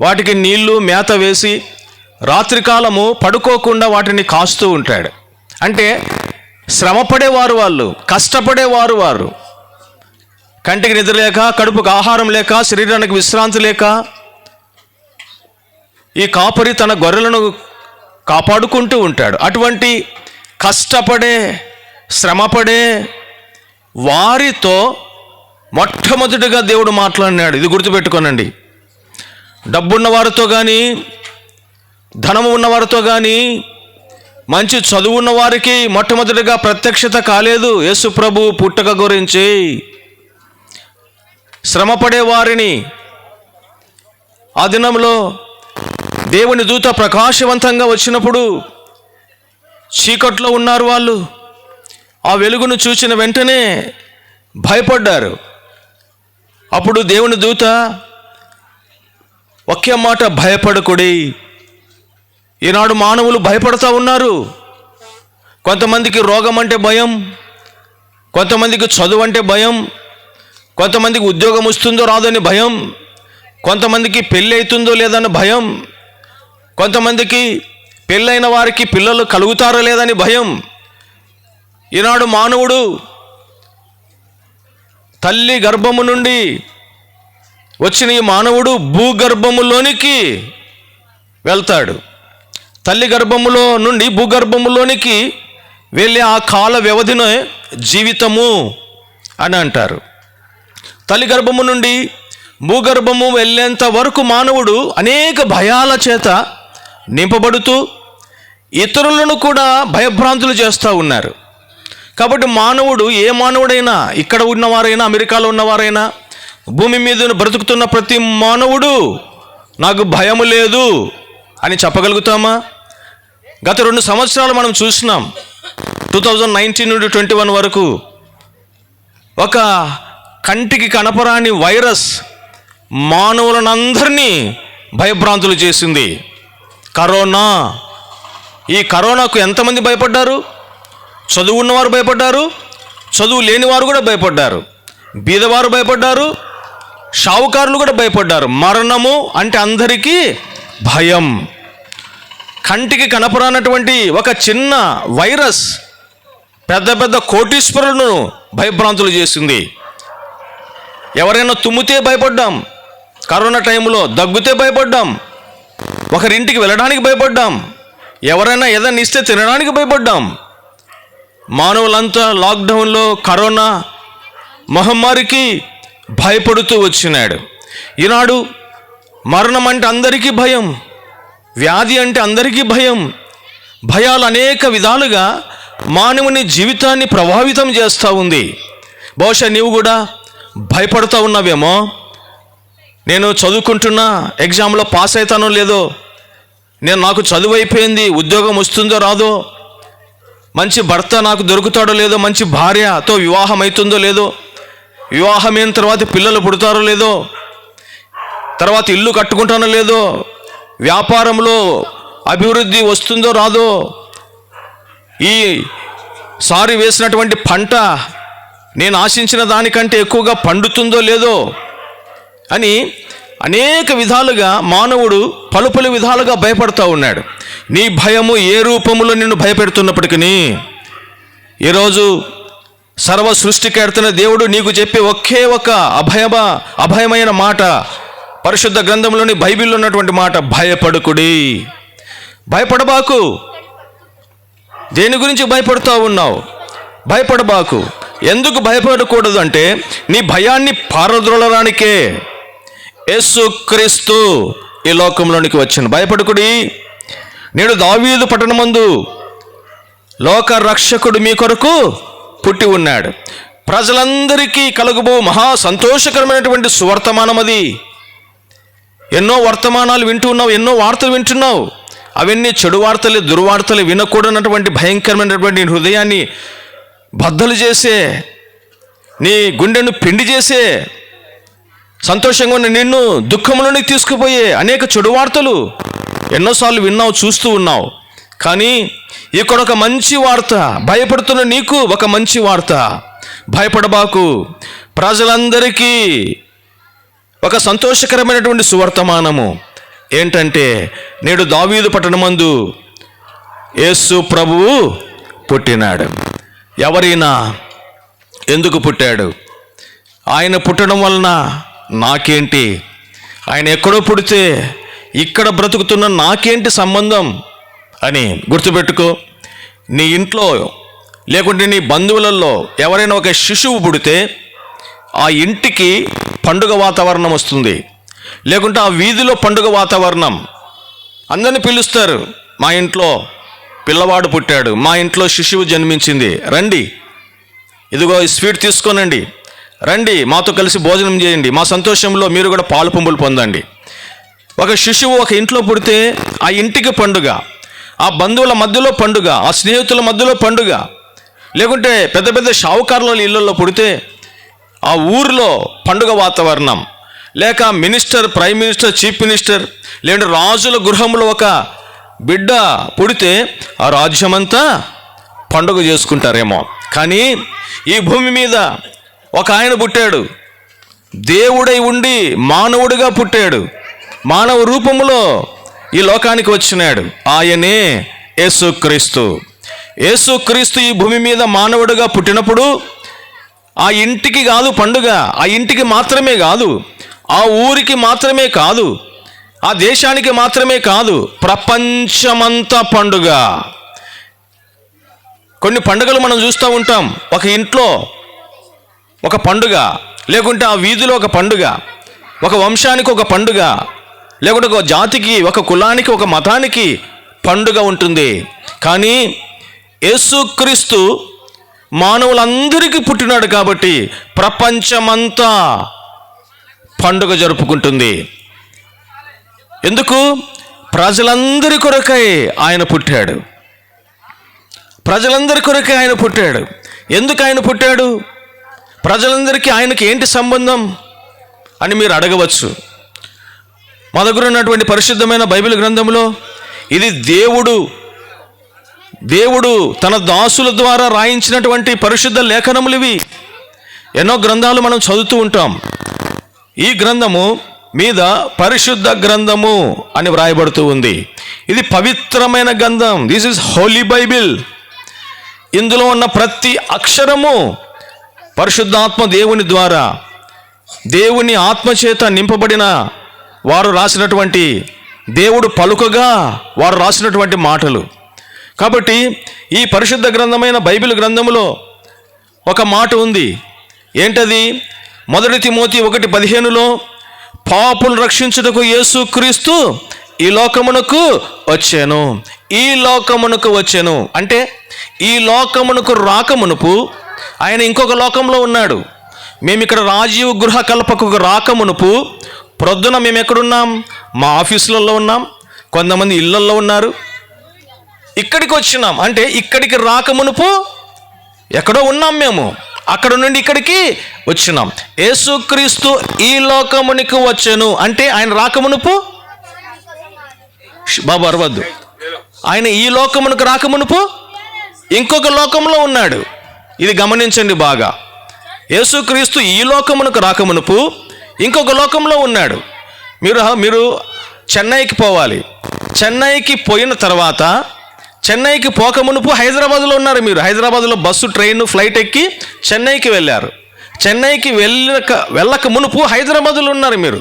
వాటికి నీళ్లు, మేత వేసి రాత్రికాలము పడుకోకుండా వాటిని కాస్తూ ఉంటాడు. అంటే శ్రమపడేవారు వాళ్ళు, కష్టపడేవారు వారు. కంటికి నిద్ర లేక, కడుపుకు ఆహారం లేక, శరీరానికి విశ్రాంతి లేక ఈ కాపరి తన గొర్రెలను కాపాడుకుంటూ ఉంటాడు. అటువంటి కష్టపడే, శ్రమపడే వారితో మొట్టమొదటిగా దేవుడు మాట్లాడినాడు. ఇది గుర్తుపెట్టుకోనండి. డబ్బున్న వారితో కానీ, ధనము ఉన్నవారితో కానీ, మంచి చదువున్న వారికి మొట్టమొదటిగా ప్రత్యక్షత కాలేదు యేసు ప్రభు పుట్టుక గురించి. శ్రమపడే వారిని ఆ దినంలో దేవుని దూత ప్రకాశవంతంగా వచ్చినప్పుడు చీకట్లో ఉన్నారు వాళ్ళు. ఆ వెలుగును చూసిన వెంటనే భయపడ్డారు. అప్పుడు దేవుని దూత ఒకే మాట, భయపడకుడి. ఈనాడు మానవులు భయపడుతూ ఉన్నారు. కొంతమందికి రోగం అంటే భయం, కొంతమందికి చదువు అంటే భయం, కొంతమందికి ఉద్యోగం వస్తుందో రాదని భయం, కొంతమందికి పెళ్ళి అవుతుందో లేదని భయం, కొంతమందికి పెళ్ళైన వారికి పిల్లలు కలుగుతారో లేదని భయం. ఈనాడు మానవుడు తల్లి గర్భము నుండి వచ్చిన ఈ మానవుడు భూగర్భములోనికి వెళ్తాడు. తల్లి గర్భములో నుండి భూగర్భములోనికి వెళ్ళే ఆ కాల వ్యవధినే జీవితము అని అంటారు. తల్లి గర్భము నుండి భూగర్భము వెళ్ళేంత వరకు మానవుడు అనేక భయాల చేత నింపబడుతూ ఇతరులను కూడా భయభ్రాంతులు చేస్తూ ఉన్నారు. కాబట్టి మానవుడు, ఏ మానవుడైనా, ఇక్కడ ఉన్నవారైనా, అమెరికాలో ఉన్నవారైనా, భూమి మీద బ్రతుకుతున్న ప్రతి మానవుడు నాకు భయము లేదు అని చెప్పగలుగుతామా? గత 2 సంవత్సరాలు మనం చూసినాం. 2019 నుండి 21 వరకు ఒక కంటికి కనపరాని వైరస్ మానవులనందరినీ భయభ్రాంతులు చేసింది, కరోనా. ఈ కరోనాకు ఎంతమంది భయపడ్డారు? చదువు ఉన్నవారు భయపడ్డారు, చదువు లేనివారు కూడా భయపడ్డారు, బీదవారు భయపడ్డారు, షావుకారులు కూడా భయపడ్డారు. మరణము అంటే అందరికీ భయం. కంటికి కనపరానటువంటి ఒక చిన్న వైరస్ పెద్ద పెద్ద కోటీశ్వరులను భయభ్రాంతులు చేసింది. ఎవరైనా తుమ్మితే భయపడ్డాం, కరోనా టైంలో దగ్గుతే భయపడ్డాం, ఒకరింటికి వెళ్ళడానికి భయపడ్డాం, ఎవరైనా ఏదైనా ఇస్తే తినడానికి భయపడ్డాం. మానవులంతా లాక్డౌన్లో కరోనా మహమ్మారికి భయపడుతూ వచ్చినాడు. ఈనాడు మరణం అంటే అందరికీ భయం, వ్యాధి అంటే అందరికీ భయం. భయాలు అనేక విధాలుగా మానవుని జీవితాన్ని ప్రభావితం చేస్తూ ఉంది. బహుశా నీవు కూడా భయపడుతూ ఉన్నావేమో. నేను చదువుకుంటున్నా, ఎగ్జామ్లో పాస్ అవుతానో లేదో, నాకు చదువు అయిపోయింది, ఉద్యోగం వస్తుందో రాదో, మంచి భర్త నాకు దొరుకుతాడో లేదో, మంచి భార్యతో వివాహం అవుతుందో లేదో, వివాహమైన తర్వాత పిల్లలు పుడతారో లేదో, తర్వాత ఇల్లు కట్టుకుంటానో లేదో, వ్యాపారంలో అభివృద్ధి వస్తుందో రాదో, ఈసారి వేసినటువంటి పంట నేను ఆశించిన దానికంటే ఎక్కువగా పండుతుందో లేదో అని అనేక విధాలుగా మానవుడు పలు విధాలుగా భయపడుతూ ఉన్నాడు. నీ భయము ఏ రూపములో నిన్ను భయపెడుతున్నప్పటికీ ఈరోజు సర్వ సృష్టికర్తన దేవుడు నీకు చెప్పే ఒకే ఒక అభయమైన మాట, పరిశుద్ధ గ్రంథంలోని బైబిల్లో ఉన్నటువంటి మాట, భయపడుకుడి. భయపడబాకు. దేని గురించి భయపడుతూ ఉన్నావు? భయపడబాకు. ఎందుకు భయపడకూడదు అంటే నీ భయాన్ని పారద్రోలడానికే యేసుక్రీస్తు ఈ లోకంలోనికి వచ్చాను. భయపడుకుడి. నేడు దావీదు పట్టణమందు లోక రక్షకుడు మీ కొరకు పుట్టి ఉన్నాడు. ప్రజలందరికీ కలుగుబో మహా సంతోషకరమైనటువంటి సువర్తమానం అది. ఎన్నో వర్తమానాలు వింటూ ఉన్నావు, ఎన్నో వార్తలు వింటున్నావు. అవన్నీ చెడు వార్తలు, దుర్వార్తలు వినకూడనటువంటి భయంకరమైనటువంటి హృదయాన్ని బద్దలు చేసే, నీ గుండెను పిండి చేసే, సంతోషంగా ఉన్న నిన్ను దుఃఖంలోనికి తీసుకుపోయే అనేక చెడు వార్తలు ఎన్నోసార్లు విన్నావు, చూస్తూ ఉన్నావు. కానీ ఇక్కడ ఒక మంచి వార్త, భయపడుతున్న నీకు ఒక మంచి వార్త. భయపడబాకు. ప్రజలందరికీ ఒక సంతోషకరమైనటువంటి సువర్తమానము ఏంటంటే, నేడు దావీదు పట్టణమందు యేసు ప్రభువు పుట్టినాడు. ఎవరైనా ఎందుకు పుట్టాడు? ఆయన పుట్టడం వలన నాకేంటి? ఆయన ఎక్కడో పుడితే ఇక్కడ బ్రతుకుతున్న నాకేంటి సంబంధం అని గుర్తుపెట్టుకో. నీ ఇంట్లో లేకుంటే నీ బంధువులలో ఎవరైనా ఒక శిశువు పుడితే ఆ ఇంటికి పండుగ వాతావరణం వస్తుంది, లేకుంటే ఆ వీధిలో పండుగ వాతావరణం. అందరిని పిలుస్తారు, మా ఇంట్లో పిల్లవాడు పుట్టాడు, మా ఇంట్లో శిశువు జన్మించింది, రండి, ఇదిగో ఈ స్వీట్ తీసుకోనండి, రండి మాతో కలిసి భోజనం చేయండి, మా సంతోషంలో మీరు కూడా పాలు పంపులు పొందండి. ఒక శిశువు ఒక ఇంట్లో పుడితే ఆ ఇంటికి పండుగ, ఆ బంధువుల మధ్యలో పండుగ, ఆ స్నేహితుల మధ్యలో పండుగ. లేకుంటే పెద్ద పెద్ద షావుకారుల ఇళ్లలో పుడితే ఆ ఊరిలో పండుగ వాతావరణం. లేక minister, prime minister, chief minister, లేదంటే రాజుల గృహంలో ఒక బిడ్డ పుడితే ఆ రాజ్యమంతా పండుగ చేసుకుంటారేమో. కానీ ఈ భూమి మీద ఒక ఆయన పుట్టాడు, దేవుడై ఉండి మానవుడిగా పుట్టాడు, మానవ రూపంలో ఈ లోకానికి వచ్చినాడు. ఆయనే యేసుక్రీస్తు. యేసుక్రీస్తు ఈ భూమి మీద మానవుడిగా పుట్టినప్పుడు ఆ ఇంటికి కాదు పండుగ, ఆ ఇంటికి మాత్రమే కాదు, ఆ ఊరికి మాత్రమే కాదు, ఆ దేశానికి మాత్రమే కాదు, ప్రపంచమంతా పండుగ. కొన్ని పండుగలు మనం చూస్తూ ఉంటాం. ఒక ఇంట్లో ఒక పండుగ, లేకుంటే ఆ వీధిలో ఒక పండుగ, ఒక వంశానికి ఒక పండుగ, లేకుంటే ఒక జాతికి, ఒక కులానికి, ఒక మతానికి పండుగ ఉంటుంది. కానీ యేసుక్రీస్తు మానవులందరికీ పుట్టినాడు కాబట్టి ప్రపంచమంతా పండుగ జరుపుకుంటుంది. ఎందుకు? ప్రజలందరి కొరకై ఆయన పుట్టాడు. ప్రజలందరి కొరకై ఆయన పుట్టాడు. ఎందుకు ఆయన పుట్టాడు? ప్రజలందరికీ ఆయనకి ఏంటి సంబంధం అని మీరు అడగవచ్చు. మా దగ్గర ఉన్నటువంటి పరిశుద్ధమైన బైబిల్ గ్రంథంలో ఇది దేవుడు తన దాసుల ద్వారా రాయించినటువంటి పరిశుద్ధ లేఖనములు ఇవి. ఎన్నో గ్రంథాలు మనం చదువుతూ ఉంటాం. ఈ గ్రంథము మీద పరిశుద్ధ గ్రంథము అని వ్రాయబడుతూ ఉంది. ఇది పవిత్రమైన గ్రంథం. This is Holi Bible. ఇందులో ఉన్న ప్రతి అక్షరము పరిశుద్ధాత్మ దేవుని ద్వారా, దేవుని ఆత్మచేత నింపబడిన వారు రాసినటువంటి, దేవుడు పలుకగా వారు రాసినటువంటి మాటలు. కాబట్టి ఈ పరిశుద్ధ గ్రంథమైన బైబిల్ గ్రంథములో ఒక మాట ఉంది. ఏంటది? 1 తిమోతి 1:15 పాపులను రక్షించుటకు యేసుక్రీస్తు ఈ లోకమునకు వచ్చాను. ఈ లోకమునకు వచ్చాను అంటే ఈ లోకమునకు రాకమునుపు ఆయన ఇంకొక లోకంలో ఉన్నాడు. మేము ఇక్కడ రాజీవ్ గృహ కల్పకు రాకమునుపు ప్రొద్దున మేము ఎక్కడున్నాం? మా ఆఫీసులలో ఉన్నాం, కొంతమంది ఇళ్లల్లో ఉన్నారు. ఇక్కడికి వచ్చినాం అంటే ఇక్కడికి రాకమునుపు ఎక్కడో ఉన్నాం మేము, అక్కడ నుండి ఇక్కడికి వచ్చినాం. యేసుక్రీస్తు ఈ లోకమునికి వచ్చాను అంటే ఆయన రాకమునుపు, బాబు అరవద్దు, ఆయన ఈ లోకమునకు రాకమునుపు ఇంకొక లోకంలో ఉన్నాడు. ఇది గమనించండి బాగా. యేసుక్రీస్తు ఈ లోకమునకు రాకమునుపు ఇంకొక లోకంలో ఉన్నాడు. మీరు చెన్నైకి పోవాలి. చెన్నైకి పోయిన తర్వాత, చెన్నైకి పోకమునుపు హైదరాబాద్లో ఉన్నారు. మీరు హైదరాబాద్లో బస్సు, ట్రైన్, ఫ్లైట్ ఎక్కి చెన్నైకి వెళ్ళారు. చెన్నైకి వెళ్ళక మునుపు హైదరాబాద్లో ఉన్నారు. మీరు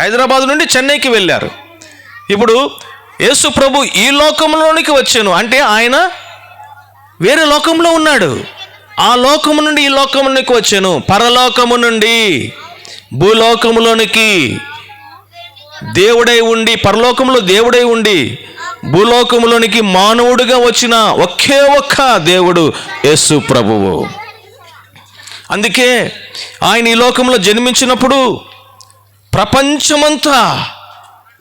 హైదరాబాద్ నుండి చెన్నైకి వెళ్ళారు. ఇప్పుడు యేసు ప్రభు ఈ లోకంలోనికి వచ్చాను అంటే ఆయన వేరే లోకంలో ఉన్నాడు. ఆ లోకము నుండి ఈ లోకమునికి వచ్చాను. పరలోకము నుండి భూలోకములోనికి దేవుడై ఉండి, పరలోకంలో దేవుడై ఉండి భూలోకములోనికి మానవుడిగా వచ్చిన ఒకే ఒక్క దేవుడు యేసు ప్రభువు. అందుకే ఆయన ఈ లోకంలో జన్మించినప్పుడు ప్రపంచమంతా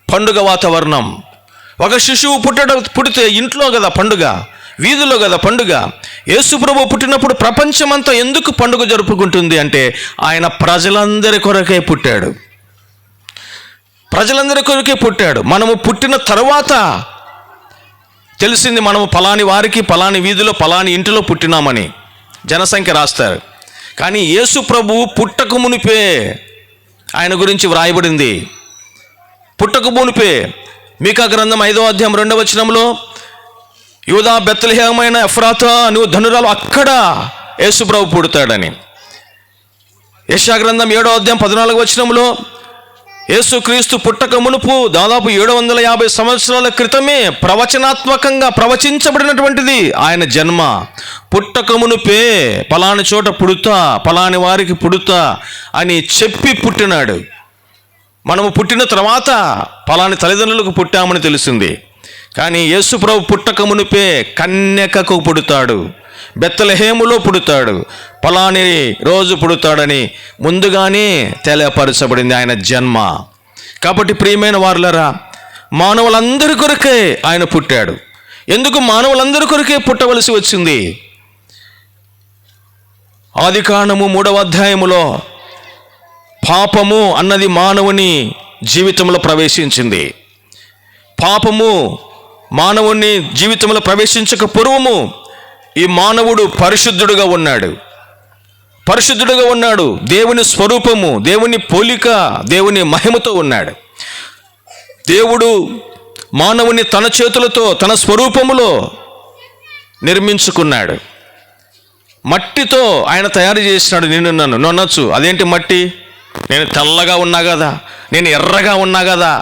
పండుగ వాతావరణం. ఒక శిశువు పుడితే ఇంట్లో కదా పండుగ, వీధిలో కదా పండుగ. యేసు ప్రభు పుట్టినప్పుడు ప్రపంచమంతా ఎందుకు పండుగ జరుపుకుంటుంది అంటే ఆయన ప్రజలందరి కొరకే పుట్టాడు. ప్రజలందరి కొరకే పుట్టాడు. మనము పుట్టిన తర్వాత తెలిసింది మనము పలాని వారికి, పలాని వీధిలో, పలాని ఇంటిలో పుట్టినామని జనసంఖ్య రాస్తారు. కానీ యేసు ప్రభువు పుట్టక మునిపే ఆయన గురించి వ్రాయబడింది. పుట్టక మునిపే మీకా గ్రంథం 5వ అధ్యాయం 2వ వచనంలో, యూదా బెత్లెహేమైన ఎఫ్రాతా నువ్వు ధనురాలు, అక్కడ యేసు ప్రభు పుడతాడని. యెషయా గ్రంథం 7వ అధ్యాయం 14వ వచనంలో, యేసుక్రీస్తు పుట్టక మునుపు దాదాపు 750 సంవత్సరాల క్రితమే ప్రవచనాత్మకంగా ప్రవచించబడినటువంటిది ఆయన జన్మ. పుట్టక మునుపే పలాని చోట పుడుతా, పలాని వారికి పుడుతా అని చెప్పి పుట్టినాడు. మనము పుట్టిన తర్వాత పలాని తల్లిదండ్రులకు పుట్టామని తెలిసింది. కానీ యేసు ప్రభు పుట్టక మునుపే కన్యకకు పుడతాడు, బెత్లెహేములో పుడతాడు, పలాని రోజు పుడతాడని ముందుగానే తెలియపరచబడింది ఆయన జన్మ. కాబట్టి ప్రియమైన వారులారా, మానవులందరి కొరకే ఆయన పుట్టాడు. ఎందుకు మానవులందరి కొరకే పుట్టవలసి వచ్చింది? ఆదికాండము 3వ అధ్యాయములో పాపము అన్నది మానవుని జీవితంలో ప్రవేశించింది. పాపము మానవుని జీవితంలో ప్రవేశించక పూర్వము ఈ మానవుడు పరిశుద్ధుడుగా ఉన్నాడు. పరిశుద్ధుడుగా ఉన్నాడు. దేవుని స్వరూపము, దేవుని పోలిక, దేవుని మహిమతో ఉన్నాడు. దేవుడు మానవుని తన చేతులతో తన స్వరూపములో నిర్మించుకున్నాడు. మట్టితో ఆయన తయారు చేసినాడు. నన్ను అనొచ్చు, అదేంటి మట్టి? నేను తెల్లగా ఉన్నా కదా, నేను ఎర్రగా ఉన్నా కదా.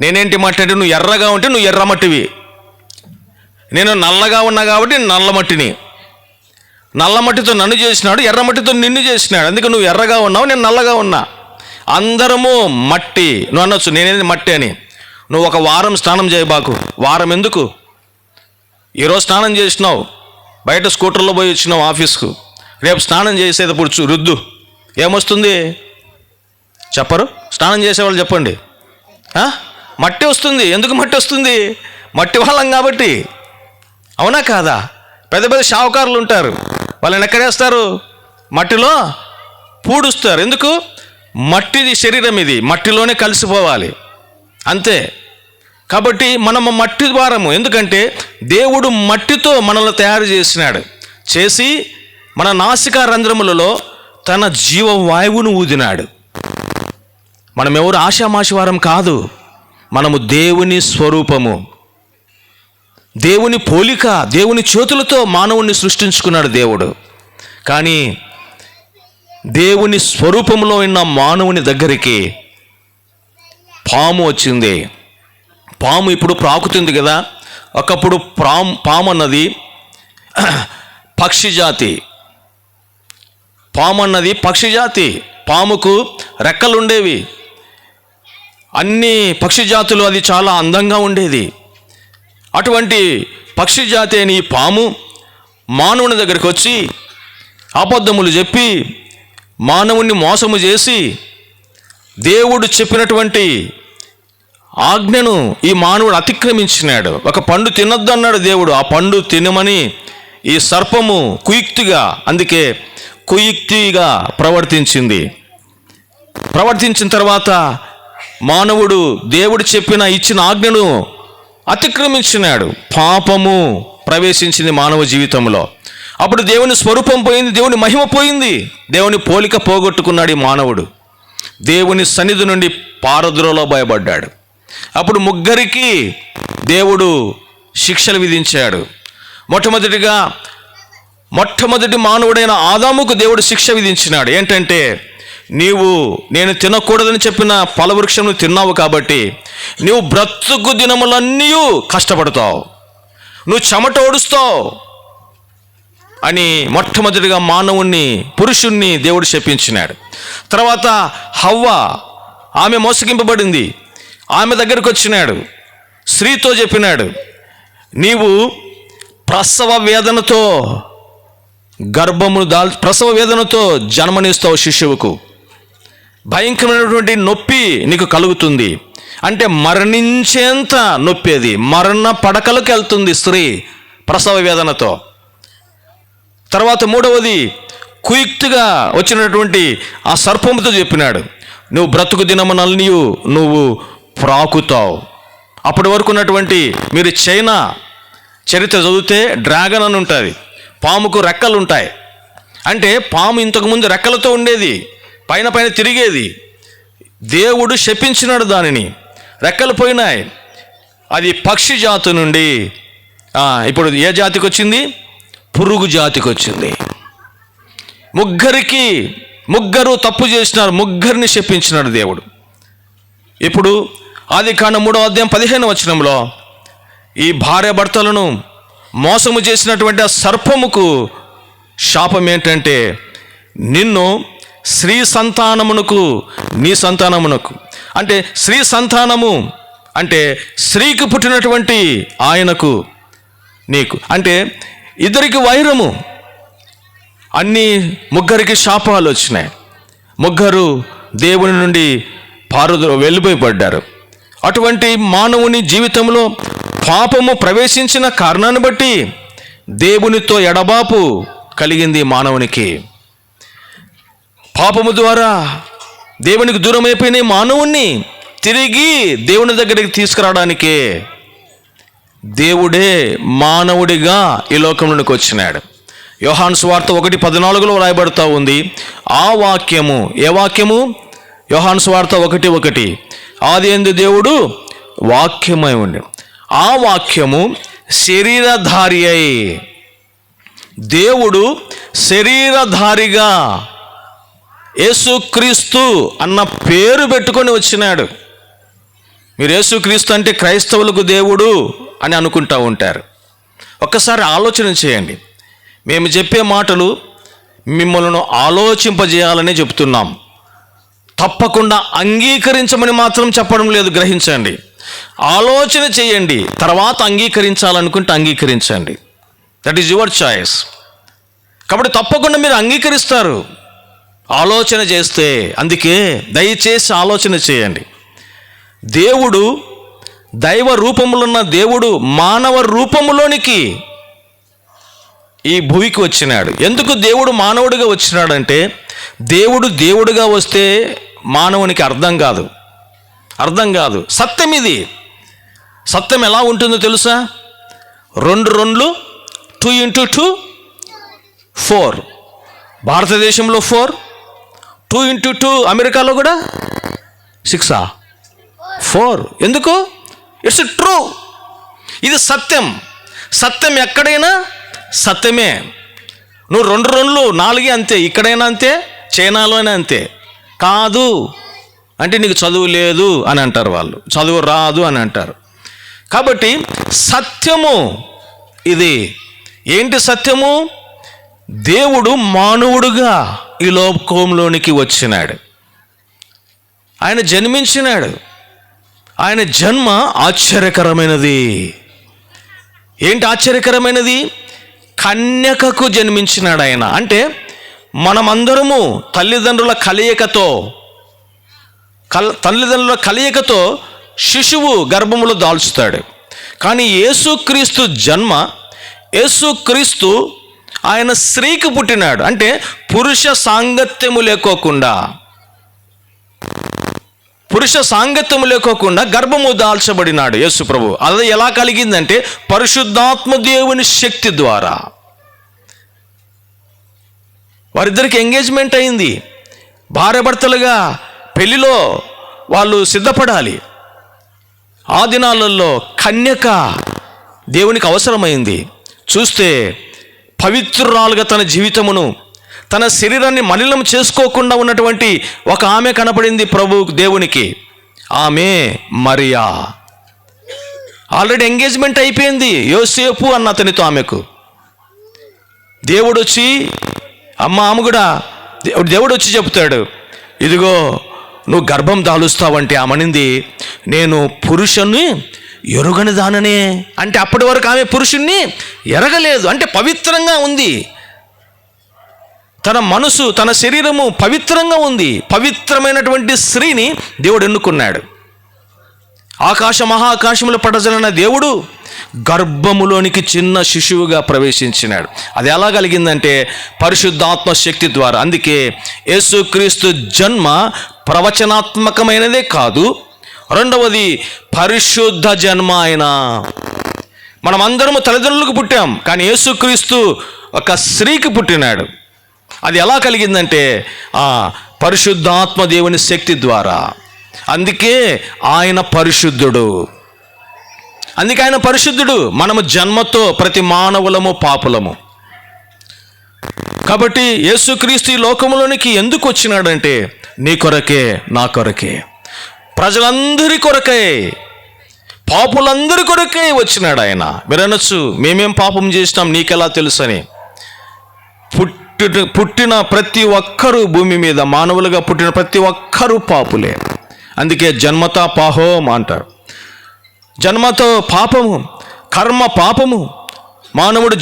నేనేంటి మట్టి అంటే, నువ్వు ఎర్రగా ఉంటే నువ్వు ఎర్ర మట్టివి, నేను నల్లగా ఉన్నా కాబట్టి నల్ల మట్టిని. నల్ల మట్టితో నన్ను చేసినాడు, ఎర్ర మట్టితో నిన్ను చేసినాడు. అందుకే నువ్వు ఎర్రగా ఉన్నావు, నేను నల్లగా ఉన్నా. అందరము మట్టి. నువ్వు అనొచ్చు, నేనేది మట్టి అని. నువ్వు ఒక వారం స్నానం చేయబాకు. వారం ఎందుకు? ఈరోజు స్నానం చేసినావు, బయట స్కూటర్లో పోయి వచ్చినావు ఆఫీస్కు. రేపు స్నానం చేసేటప్పుడు రుద్దు, ఏమొస్తుంది చెప్పరు? స్నానం చేసేవాళ్ళు చెప్పండి. మట్టి వస్తుంది. ఎందుకు మట్టి వస్తుంది? మట్టి వాళ్ళం కాబట్టి. అవునా కాదా? పెద్ద పెద్ద షావుకారులు ఉంటారు, వాళ్ళని ఎక్కడేస్తారు? మట్టిలో పూడుస్తారు. ఎందుకు? మట్టిది శరీరం, ఇది మట్టిలోనే కలిసిపోవాలి, అంతే. కాబట్టి మనము మట్టి ద్వారము. ఎందుకంటే దేవుడు మట్టితో మనల్ని తయారు చేసినాడు. చేసి మన నాసికా రంధ్రములలో తన జీవవాయువును ఊదినాడు. మనమెవరు ఆషామాషివారం కాదు. మనము దేవుని స్వరూపము, దేవుని పోలిక, దేవుని చేతులతో మానవుణ్ణి సృష్టించుకున్నాడు దేవుడు. కానీ దేవుని స్వరూపంలో ఉన్న మానవుని దగ్గరికి పాము వచ్చింది. పాము ఇప్పుడు ప్రాకుతుంది కదా. ఒకప్పుడు పాము అన్నది పక్షిజాతి. పాము అన్నది పక్షిజాతి. పాముకు రెక్కలుండేవి. అన్ని పక్షి జాతులు అది చాలా అందంగా ఉండేది. అటువంటి పక్షి జాతి అని ఈ పాము మానవుని దగ్గరికి వచ్చి అబద్ధములు చెప్పి మానవుణ్ణి మోసము చేసి దేవుడు చెప్పినటువంటి ఆజ్ఞను ఈ మానవుడు అతిక్రమించినాడు. ఒక పండు తినొద్దు అన్నాడు దేవుడు. ఆ పండు తినమని ఈ సర్పము అందుకే కుయుక్తిగా ప్రవర్తించిన తర్వాత మానవుడు దేవుడు ఇచ్చిన ఆజ్ఞను అతిక్రమించినాడు. పాపము ప్రవేశించింది మానవ జీవితంలో. అప్పుడు దేవుని స్వరూపం పోయింది, దేవుని మహిమ పోయింది, దేవుని పోలిక పోగొట్టుకున్నాడు ఈ మానవుడు. దేవుని సన్నిధి నుండి పారద్రోలో భయపడ్డాడు. అప్పుడు ముగ్గురికి దేవుడు శిక్షలు విధించాడు. మొట్టమొదటి మానవుడైన ఆదాముకు దేవుడు శిక్ష విధించినాడు. ఏంటంటే, నేను తినకూడదని చెప్పిన ఫలవృక్షంను తిన్నావు కాబట్టి నువ్వు బ్రతుకు దినములన్నీ కష్టపడతావు, నువ్వు చెమట ఓడుస్తావు అని మొట్టమొదటిగా పురుషుణ్ణి దేవుడు శపించినాడు. తర్వాత హవ్వ, ఆమె మోసగింపబడింది. ఆమె దగ్గరకు వచ్చినాడు, స్త్రీతో చెప్పినాడు, నీవు ప్రసవ వేదనతో జన్మనిస్తావు శిశువుకు, భయంకరమైనటువంటి నొప్పి నీకు కలుగుతుంది. అంటే మరణించేంత నొప్పి, అది మరణ పడకలకు వెళ్తుంది స్త్రీ ప్రసవ వేదనతో. తర్వాత మూడవది, కుయుక్తిగా వచ్చినటువంటి ఆ సర్పముతో చెప్పినాడు, నువ్వు బ్రతుకు దినమునల్ని నువ్వు ప్రాకుతావు. అప్పటి వరకు ఉన్నటువంటి మీరు చైనా చరిత్ర చదివితే డ్రాగన్ అని ఉంటుంది, పాముకు రెక్కలు ఉంటాయి. అంటే పాము ఇంతకుముందు రెక్కలతో ఉండేది, పైన తిరిగేది. దేవుడు శపించినాడు దానిని, రెక్కలు పోయినాయి. అది పక్షి జాతి నుండి ఇప్పుడు ఏ జాతికి వచ్చింది? పురుగు జాతికి వచ్చింది. ముగ్గురు తప్పు చేసినారు, ముగ్గురిని శపించినాడు దేవుడు. ఇప్పుడు ఆదికాండం 3వ అధ్యాయం 15వ వచనంలో ఈ భార్యాభర్తలను మోసము చేసినటువంటి ఆ సర్పముకు శాపం ఏంటంటే, నిన్ను స్త్రీ సంతానమునకు, నీ సంతానమునకు, అంటే స్త్రీ సంతానము అంటే స్త్రీకి పుట్టినటువంటి ఆయనకు, నీకు, అంటే ఇద్దరికి వైరము. ముగ్గురికి శాపాలు వచ్చినాయి. ముగ్గురు దేవుని నుండి వెళ్ళిపోయిపడ్డారు. అటువంటి మానవుని జీవితంలో పాపము ప్రవేశించిన కారణాన్ని బట్టి దేవునితో ఎడబాపు కలిగింది మానవునికి. పాపము ద్వారా దేవునికి దూరం అయిపోయిన మానవుణ్ణి తిరిగి దేవుని దగ్గరికి తీసుకురావడానికే దేవుడే మానవుడిగా ఈ లోకంలోనికి వచ్చినాడు. యోహాను సువార్త 1:14 రాయబడుతూ ఉంది. ఆ వాక్యము, ఏ వాక్యము? యోహాను సువార్త 1:1, ఆదియందు దేవుడు వాక్యమై ఉండి, ఆ వాక్యము శరీరధారి అయి, దేవుడు శరీరధారిగా యేసుక్రీస్తు అన్న పేరు పెట్టుకొని వచ్చినాడు. మీరు యేసుక్రీస్తు అంటే క్రైస్తవులకు దేవుడు అని అనుకుంటూ ఉంటారు. ఒక్కసారి ఆలోచన చేయండి. మేము చెప్పే మాటలు మిమ్మల్ని ఆలోచింపజేయాలని చెప్తున్నాం, తప్పకుండా అంగీకరించమని మాత్రం చెప్పడం లేదు. గ్రహించండి, ఆలోచన చేయండి, తర్వాత అంగీకరించాలనుకుంటే అంగీకరించండి. That is your choice. కాబట్టి తప్పకుండా మీరు అంగీకరిస్తారు ఆలోచన చేస్తే. అందుకే దయచేసి ఆలోచన చేయండి. దేవుడు, దైవ రూపములో ఉన్న దేవుడు మానవ రూపములోనికి ఈ భూమికి వచ్చినాడు. ఎందుకు దేవుడు మానవుడిగా వచ్చినాడంటే, దేవుడుగా వస్తే మానవునికి అర్థం కాదు. సత్యం ఇది. సత్యం ఎలా ఉంటుందో తెలుసా? 2 2 2 × 2 4. భారతదేశంలో 4, 2 × 2 అమెరికాలో కూడా 6 4. ఎందుకు? It's true. ఇది సత్యం. సత్యం ఎక్కడైనా సత్యమే. నువ్వు 2 2 4 అంతే, ఇక్కడైనా అంతే, చైనాలోనే అంతే. కాదు అంటే నీకు చదువు లేదు అని అంటారు వాళ్ళు, చదువు రాదు అని అంటారు. కాబట్టి సత్యము ఇది. ఏంటి సత్యము? దేవుడు మానవుడుగా ఈ లోకంలోనికి వచ్చినాడు. ఆయన జన్మించినాడు. ఆయన జన్మ ఆశ్చర్యకరమైనది. ఏంటి ఆశ్చర్యకరమైనది? కన్యకకు జన్మించినాడు ఆయన. అంటే మనమందరము తల్లిదండ్రుల కలయికతో శిశువు గర్భములో దాల్చుతాడు. కానీ యేసుక్రీస్తు జన్మ, యేసుక్రీస్తు ఆయన స్త్రీకి పుట్టినాడు. అంటే పురుష సాంగత్యము లేకోకుండా గర్భము దాల్చబడినాడు యేసు ప్రభు. అది ఎలా కలిగిందంటే పరిశుద్ధాత్మ దేవుని శక్తి ద్వారా. వారిద్దరికి ఎంగేజ్మెంట్ అయింది. భార్యాభర్తలుగా పెళ్లిలో వాళ్ళు సిద్ధపడాలి. ఆ దినాలలో కన్యక దేవునికి అవసరమైంది. చూస్తే పవిత్రురాలుగా తన జీవితమును, తన శరీరాన్ని మలినం చేసుకోకుండా ఉన్నటువంటి ఒక ఆమె కనపడింది ప్రభు దేవునికి. ఆమె మరియా. ఆల్రెడీ ఎంగేజ్మెంట్ అయిపోయింది యోసేపు అన్న అతనితో ఆమెకు. దేవుడు వచ్చి ఆమె కూడా దేవుడు వచ్చి చెప్తాడు, ఇదిగో నువ్వు గర్భం దాలుస్తావంటే ఆమెనింది, నేను పురుషుణ్ణి ఎరుగని దాననే. అంటే అప్పటి వరకు ఆమె పురుషుణ్ణి ఎరగలేదు. అంటే పవిత్రంగా ఉంది. తన మనసు, తన శరీరము పవిత్రంగా ఉంది. పవిత్రమైనటువంటి స్త్రీని దేవుడు ఎన్నుకున్నాడు. మహాకాశములో పడజలన దేవుడు గర్భములోనికి చిన్న శిశువుగా ప్రవేశించినాడు. అది ఎలా కలిగిందంటే పరిశుద్ధాత్మ శక్తి ద్వారా. అందుకే యేసుక్రీస్తు జన్మ ప్రవచనాత్మకమైనదే కాదు, రెండవది పరిశుద్ధ జన్మ. ఆయన మనమందరము తల్లిదండ్రులకు పుట్టాం, కానీ యేసుక్రీస్తు ఒక స్త్రీకి పుట్టినాడు. అది ఎలా కలిగిందంటే ఆ పరిశుద్ధాత్మ దేవుని శక్తి ద్వారా. అందుకే ఆయన పరిశుద్ధుడు. మనము జన్మతో ప్రతి మానవులము పాపులము. కాబట్టి యేసుక్రీస్తు ఈ లోకంలోనికి ఎందుకు వచ్చినాడంటే నీ కొరకే, నా కొరకే, ప్రజలందరి కొరకే, పాపులందరి కొరకే వచ్చినాడు ఆయన. మీరు అనొచ్చు, మేమేం పాపం చేసినాం నీకెలా తెలుసని. పుట్టిన ప్రతి ఒక్కరూ భూమి మీద మానవులుగా పుట్టిన ప్రతి ఒక్కరూ పాపులే. అందుకే జన్మతా పాహోం అంటారు. జన్మతో పాపము, కర్మ పాపము. మానవుడు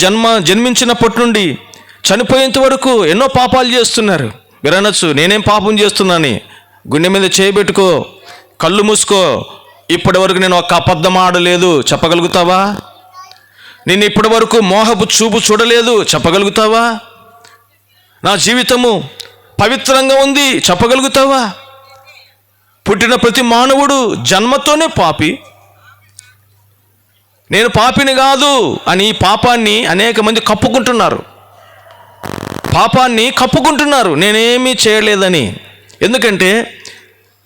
జన్మించినప్పటి నుండి చనిపోయేంత వరకు ఎన్నో పాపాలు చేస్తున్నారు. మీరు అనొచ్చు, నేనేం పాపం చేస్తున్నాని. గుండె మీద చేయబెట్టుకో, కళ్ళు మూసుకో. ఇప్పటి వరకు నేను ఒక్క అబద్ధం ఆడలేదు చెప్పగలుగుతావా? నేను ఇప్పటి వరకు మోహపు చూపు చూడలేదు చెప్పగలుగుతావా? నా జీవితము పవిత్రంగా ఉంది చెప్పగలుగుతావా? పుట్టిన ప్రతి మానవుడు జన్మతోనే పాపి. నేను పాపిని కాదు అని పాపాన్ని అనేక మంది కప్పుకుంటున్నారు, నేనేమీ చేయలేదని. ఎందుకంటే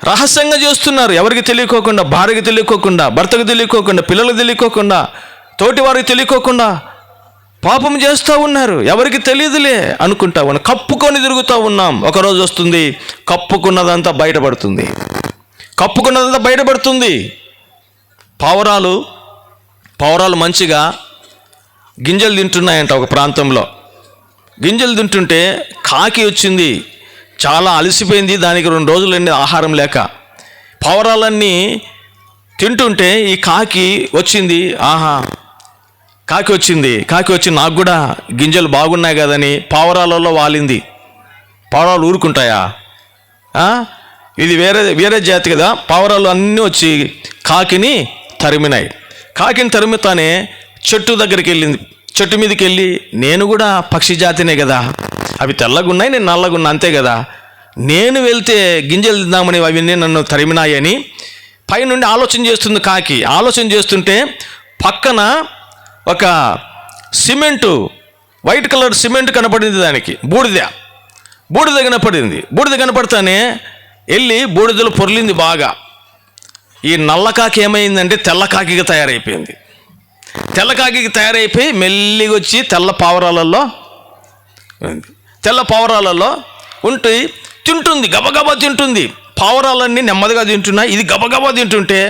రహస్యంగా చేస్తున్నారు. ఎవరికి తెలియకోకుండా, భార్యకి తెలియకోకుండా, భర్తకు తెలియకోకుండా, పిల్లలకు తెలియకోకుండా, తోటి వారికి తెలియకోకుండా పాపం చేస్తూ ఉన్నారు. ఎవరికి తెలియదులే అనుకుంటా ఉన్నాం, కప్పుకొని తిరుగుతూ ఉన్నాం. ఒకరోజు వస్తుంది, కప్పుకున్నదంతా బయటపడుతుంది. పావురాలు మంచిగా గింజలు తింటున్నాయంట. ఒక ప్రాంతంలో గింజలు తింటుంటే కాకి వచ్చింది, చాలా అలసిపోయింది. దానికి 2 రోజులన్నీ ఆహారం లేక పావురాలన్నీ తింటుంటే ఈ కాకి వచ్చింది. కాకి వచ్చి నాకు కూడా గింజలు బాగున్నాయి కదని పావురాలలో వాలింది. పావురాలు ఊరుకుంటాయా? ఇది వేరే జాతి కదా. పావురాలు అన్నీ వచ్చి కాకిని తరిమినాయి. కాకిని తరిమితానే చెట్టు దగ్గరికి వెళ్ళింది. చెట్టు మీదకి వెళ్ళి, నేను కూడా పక్షి జాతినే కదా, అవి తెల్లగున్నాయి, నేను నల్లగున్నా అంతే కదా, నేను వెళ్తే గింజలు తిందామని అవన్నీ నన్ను తరిమినాయని పైనుండి ఆలోచన చేస్తుంది కాకి. ఆలోచన చేస్తుంటే పక్కన ఒక వైట్ కలర్ సిమెంట్ కనపడింది. దానికి బూడిద కనపడింది. బూడిద కనపడతానే వెళ్ళి బూడిదలో పొర్లింది బాగా. ఈ నల్లకాకి ఏమైందంటే తెల్లకాకిగా తయారైపోయింది. తెల్లకాకికి తయారైపోయి మెల్లిగా వచ్చి తెల్ల పావురాలలో ఉంటే తింటుంది, గబగబా తింటుంది. పావురాలన్నీ నెమ్మదిగా తింటున్నాయి, ఇది గబగబా తింటుంటే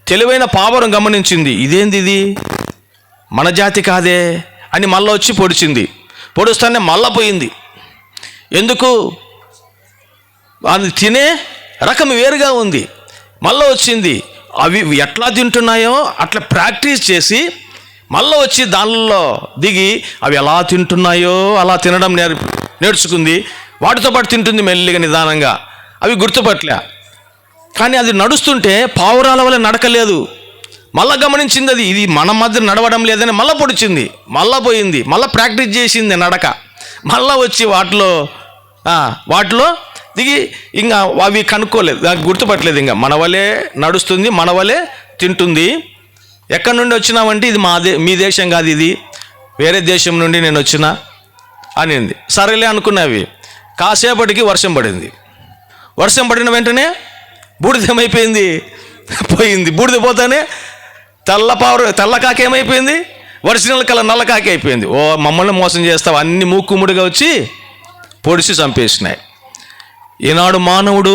తెలివైన పావురం గమనించింది, ఇదేంది ఇది మన జాతి కాదే అని మళ్ళీ వచ్చి పొడిచింది. పొడుస్తానే మళ్ళా పోయింది. ఎందుకు? అది తినే రకం వేరుగా ఉంది. మళ్ళీ వచ్చింది, అవి ఎట్లా తింటున్నాయో అట్లా ప్రాక్టీస్ చేసి మళ్ళీ వచ్చి దానిలో దిగి అవి ఎలా తింటున్నాయో అలా తినడం నేర్చుకుంది. వాటితో పాటు తింటుంది మెల్లిగా నిదానంగా. అవి గుర్తుపట్టలే. కానీ అది నడుస్తుంటే పావురాల వల్ల నడకలేదు. మళ్ళీ గమనించింది, అది ఇది మన మధ్య నడవడం లేదని మళ్ళీ పొడిచింది. మళ్ళీ పోయింది, మళ్ళీ ప్రాక్టీస్ చేసింది నడక. మళ్ళీ వచ్చి వాటిలో దిగి ఇంకా అవి కనుక్కోలేదు, గుర్తుపట్టలేదు. ఇంకా మన వలే నడుస్తుంది, మన వలే తింటుంది. ఎక్కడి నుండి వచ్చినావంటే ఇది మీ దేశం కాదు, ఇది వేరే దేశం నుండి నేను వచ్చినా అనింది. సరేలే అనుకున్నవి. కాసేపటికి వర్షం పడింది. వర్షం పడిన వెంటనే బూడిద ఏమైపోయింది? పోయింది. బూడిద పోతానే తెల్లకాకి ఏమైపోయింది? ఒరిజినల్ కలర్ నల్లకాకి అయిపోయింది. ఓ మమ్మల్ని మోసం చేస్తావు, అన్ని మూకుముడిగా వచ్చి పొడిచి చంపేసినాయి. ఈనాడు మానవుడు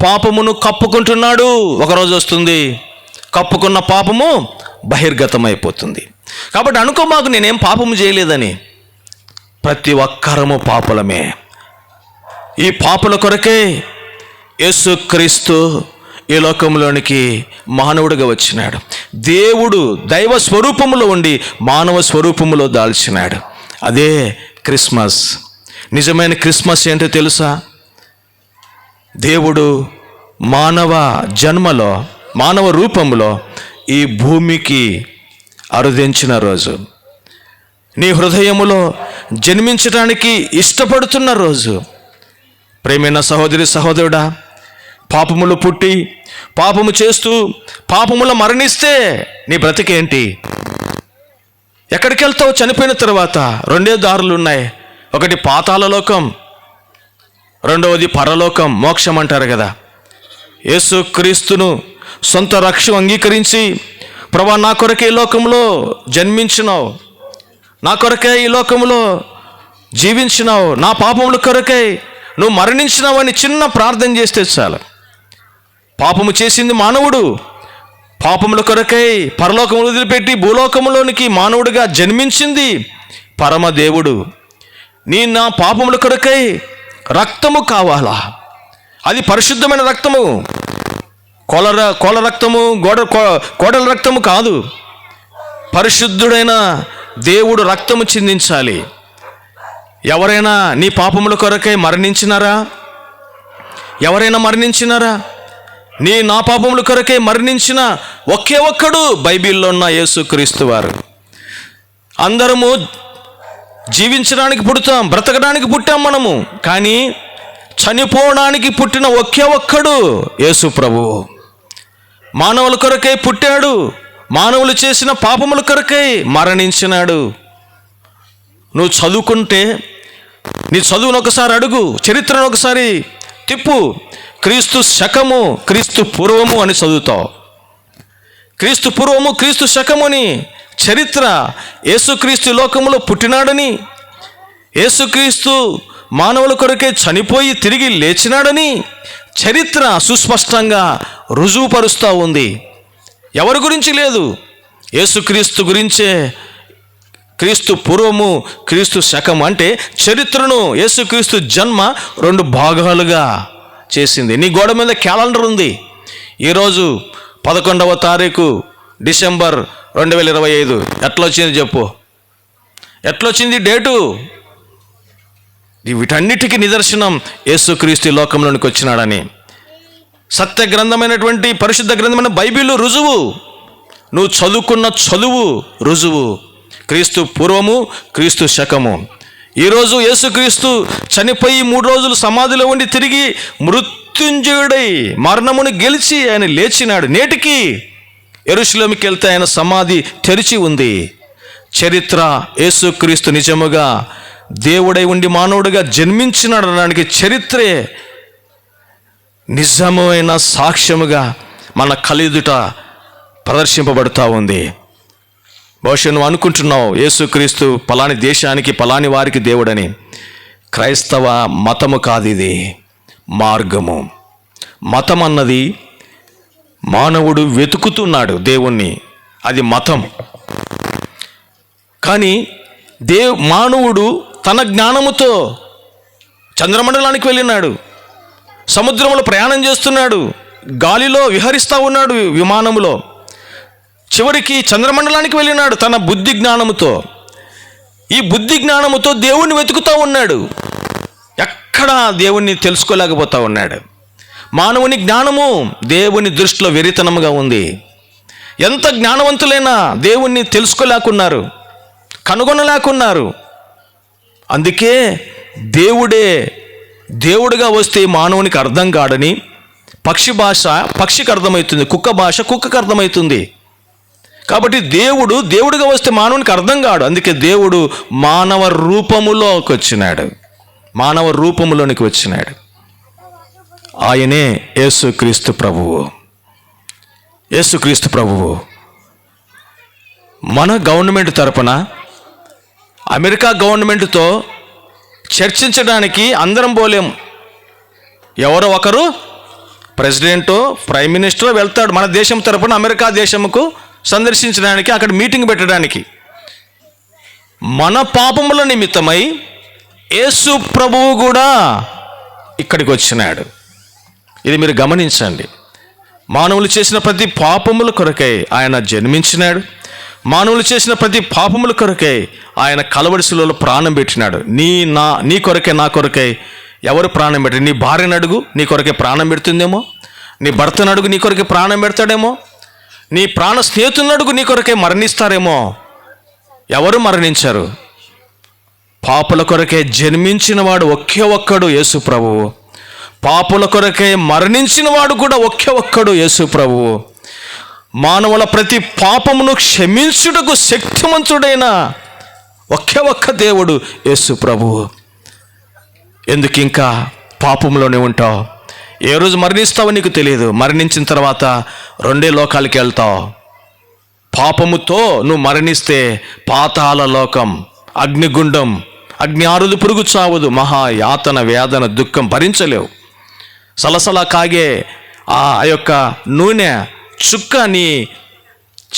పాపమును కప్పుకుంటున్నాడు. ఒకరోజు వస్తుంది, కప్పుకున్న పాపము బహిర్గతమైపోతుంది. కాబట్టి అనుకోమాకు నేనేం పాపము చేయలేదని. ప్రతి ఒక్కరము పాపులమే. ఈ పాపుల కొరకే యేసుక్రీస్తు ఈ లోకంలోనికి మానవుడిగా వచ్చినాడు. దేవుడు దైవ స్వరూపములో ఉండి మానవ స్వరూపములో దాల్చినాడు. అదే క్రిస్మస్. నిజమైన క్రిస్మస్ ఏంటో తెలుసా? దేవుడు మానవ జన్మలో, మానవ రూపంలో ఈ భూమికి అరుదించిన రోజు, నీ హృదయములో జన్మించడానికి ఇష్టపడుతున్న రోజు. ప్రేమైన సహోదరి సహోదరుడా, పాపములు పుట్టి పాపము చేస్తూ పాపములో మరణిస్తే నీ బ్రతికేంటి? ఎక్కడికి వెళ్తావు చనిపోయిన తర్వాత? రెండే దారులు ఉన్నాయి. ఒకటి పాతాళలోకం, రెండవది పరలోకం, మోక్షం అంటారు కదా. యేసుక్రీస్తును సొంత రక్షణ అంగీకరించి, ప్రభా నా కొరకే ఈ లోకంలో జన్మించినావు, నా కొరకే ఈ లోకంలో జీవించినావు, నా పాపముల కొరకై నువ్వు మరణించినావని చిన్న ప్రార్థన చేస్తే చాలు. పాపము చేసింది మానవుడు. పాపముల కొరకై పరలోకములు వదిలిపెట్టి భూలోకములోనికి మానవుడిగా జన్మించింది పరమదేవుడు. నా పాపముల కొరకై రక్తము కావాలా? అది పరిశుద్ధమైన రక్తము, కోల రక్తము, కోడల రక్తము కాదు. పరిశుద్ధుడైన దేవుడు రక్తము చిందించాలి. ఎవరైనా నీ పాపముల కొరకై మరణించినారా? ఎవరైనా మరణించినారా? నా పాపముల కొరకై మరణించిన ఒకే ఒక్కడు బైబిల్లో ఉన్న యేసుక్రీస్తు వారు. అందరము జీవించడానికి పుడతాం, బ్రతకడానికి పుట్టాం మనము. కానీ చనిపోవడానికి పుట్టిన ఒకే ఒక్కడు యేసు ప్రభువు. మానవుల కొరకై పుట్టాడు, మానవులు చేసిన పాపముల కొరకై మరణించినాడు. నువ్వు చదువుకుంటే నీ చదువును ఒకసారి అడుగు, చరిత్రను ఒకసారి తిప్పు. క్రీస్తు శకము, క్రీస్తు పూర్వము అని చదువుతావు. క్రీస్తు పూర్వము, క్రీస్తు శకము అని చరిత్ర. యేసుక్రీస్తు లోకములో పుట్టినాడని, యేసుక్రీస్తు మానవుల కొరకే చనిపోయి తిరిగి లేచినాడని చరిత్ర సుస్పష్టంగా రుజువుపరుస్తూ ఉంది. ఎవరి గురించి లేదు, యేసుక్రీస్తు గురించే. క్రీస్తు పూర్వము, క్రీస్తు శకము అంటే చరిత్రను యేసుక్రీస్తు జన్మ రెండు భాగాలుగా చేసింది. నీ గోడ మీద క్యాలెండర్ ఉంది. ఈరోజు 11వ తారీఖు డిసెంబర్ 2025. ఎట్లా వచ్చింది చెప్పు? ఎట్లా వచ్చింది డేటు? వీటన్నిటికీ నిదర్శనం యేసుక్రీస్తు లోకంలోనికి వచ్చినాడని. సత్య గ్రంథమైనటువంటి పరిశుద్ధ గ్రంథమైన బైబిల్ రుజువు. నువ్వు చదువుకున్న చదువు రుజువు. క్రీస్తు పూర్వము, క్రీస్తు శకము. ఈరోజు యేసుక్రీస్తు చనిపోయి 3 రోజులు సమాధిలో ఉండి తిరిగి మృత్యుంజయుడై మరణమును గెలిచి ఆయన లేచినాడు. నేటికి యెరూషలేముకి వెళ్తే ఆయన సమాధి తెరిచి ఉంది. చరిత్ర యేసుక్రీస్తు నిజముగా దేవుడై ఉండి మానవుడిగా జన్మించినాడు అనడానికి చరిత్రే నిజమైన సాక్ష్యముగా మన కళ్ళెదుట ప్రదర్శింపబడుతూ ఉంది. బహుశా నువ్వు అనుకుంటున్నావు యేసుక్రీస్తు పలాని దేశానికి పలాని వారికి దేవుడని. క్రైస్తవ మతము కాదు ఇది, మార్గము. మతం అన్నది మానవుడు వెతుకుతున్నాడు దేవుణ్ణి, అది మతం. కానీ మానవుడు తన జ్ఞానముతో చంద్రమండలానికి వెళ్ళినాడు, సముద్రంలో ప్రయాణం చేస్తున్నాడు, గాలిలో విహరిస్తూ ఉన్నాడు విమానములో, చివరికి చంద్రమండలానికి వెళ్ళినాడు తన బుద్ధి జ్ఞానముతో. ఈ బుద్ధి జ్ఞానముతో దేవుణ్ణి వెతుకుతూ ఉన్నాడు, ఎక్కడా దేవుణ్ణి తెలుసుకోలేకపోతూ ఉన్నాడు. మానవుని జ్ఞానము దేవుని దృష్టిలో వెరితనముగా ఉంది. ఎంత జ్ఞానవంతులైనా దేవుణ్ణి తెలుసుకోలేకున్నారు, కనుగొనలేకున్నారు. అందుకే దేవుడుగా వస్తే మానవునికి అర్థం కాడని పక్షి భాష పక్షికి అర్థమవుతుంది, కుక్క భాష కుక్కకు అర్థమవుతుంది. కాబట్టి దేవుడుగా వస్తే మానవునికి అర్థం కాడు. అందుకే దేవుడు మానవ రూపములోనికి వచ్చినాడు. ఆయనే యేసుక్రీస్తు ప్రభువు. మన గవర్నమెంట్ తరపున అమెరికా గవర్నమెంట్తో చర్చించడానికి అందరం పోలేం. ఎవరో ఒకరు ప్రెసిడెంటో ప్రైమ్ మినిస్టరో వెళ్తాడు మన దేశం తరపున అమెరికా దేశముకు సందర్శించడానికి, అక్కడ మీటింగ్ పెట్టడానికి. మన పాపముల నిమిత్తమై యేసు ప్రభువు కూడా ఇక్కడికి వచ్చినాడు. ఇది మీరు గమనించండి. మానవులు చేసిన ప్రతి పాపముల కొరకై ఆయన జన్మించినాడు. మానవులు చేసిన ప్రతి పాపముల కొరకై ఆయన కలవరి శిలువలో ప్రాణం పెట్టినాడు. నీ కొరకై నా కొరకై ఎవరు ప్రాణం పెట్టారు? నీ భార్యను అడుగు, నీ కొరకే ప్రాణం పెడుతుందేమో. నీ భర్తను అడుగు, నీ కొరకే ప్రాణం పెడతాడేమో. నీ ప్రాణ స్నేహితులను అడుగు, నీ కొరకే మరణిస్తారేమో. ఎవరు మరణించారు? పాపుల కొరకే జన్మించిన వాడు ఒకే ఒక్కడు యేసు ప్రభువు. పాపుల కొరకే మరణించిన వాడు కూడా ఒకే ఒక్కడు యేసు ప్రభువు. మానవుల ప్రతి పాపమును క్షమించుటకు శక్తిమంతుడైన ఒకే ఒక్క దేవుడు యేసు ప్రభువు. ఎందుకు ఇంకా పాపంలోనే ఉంటావు? ఏ రోజు మరణిస్తావో నీకు తెలియదు. మరణించిన తర్వాత రెండే లోకాలకి వెళ్తావు. పాపముతో నువ్వు మరణిస్తే పాతాళ లోకం, అగ్నిగుండం, అగ్ని ఆరుదు, పురుగు చావదు, మహా యాతన, వేదన, దుఃఖం భరించలేవు. సలసల కాగే ఆ యొక్క నూనె చుక్క నీ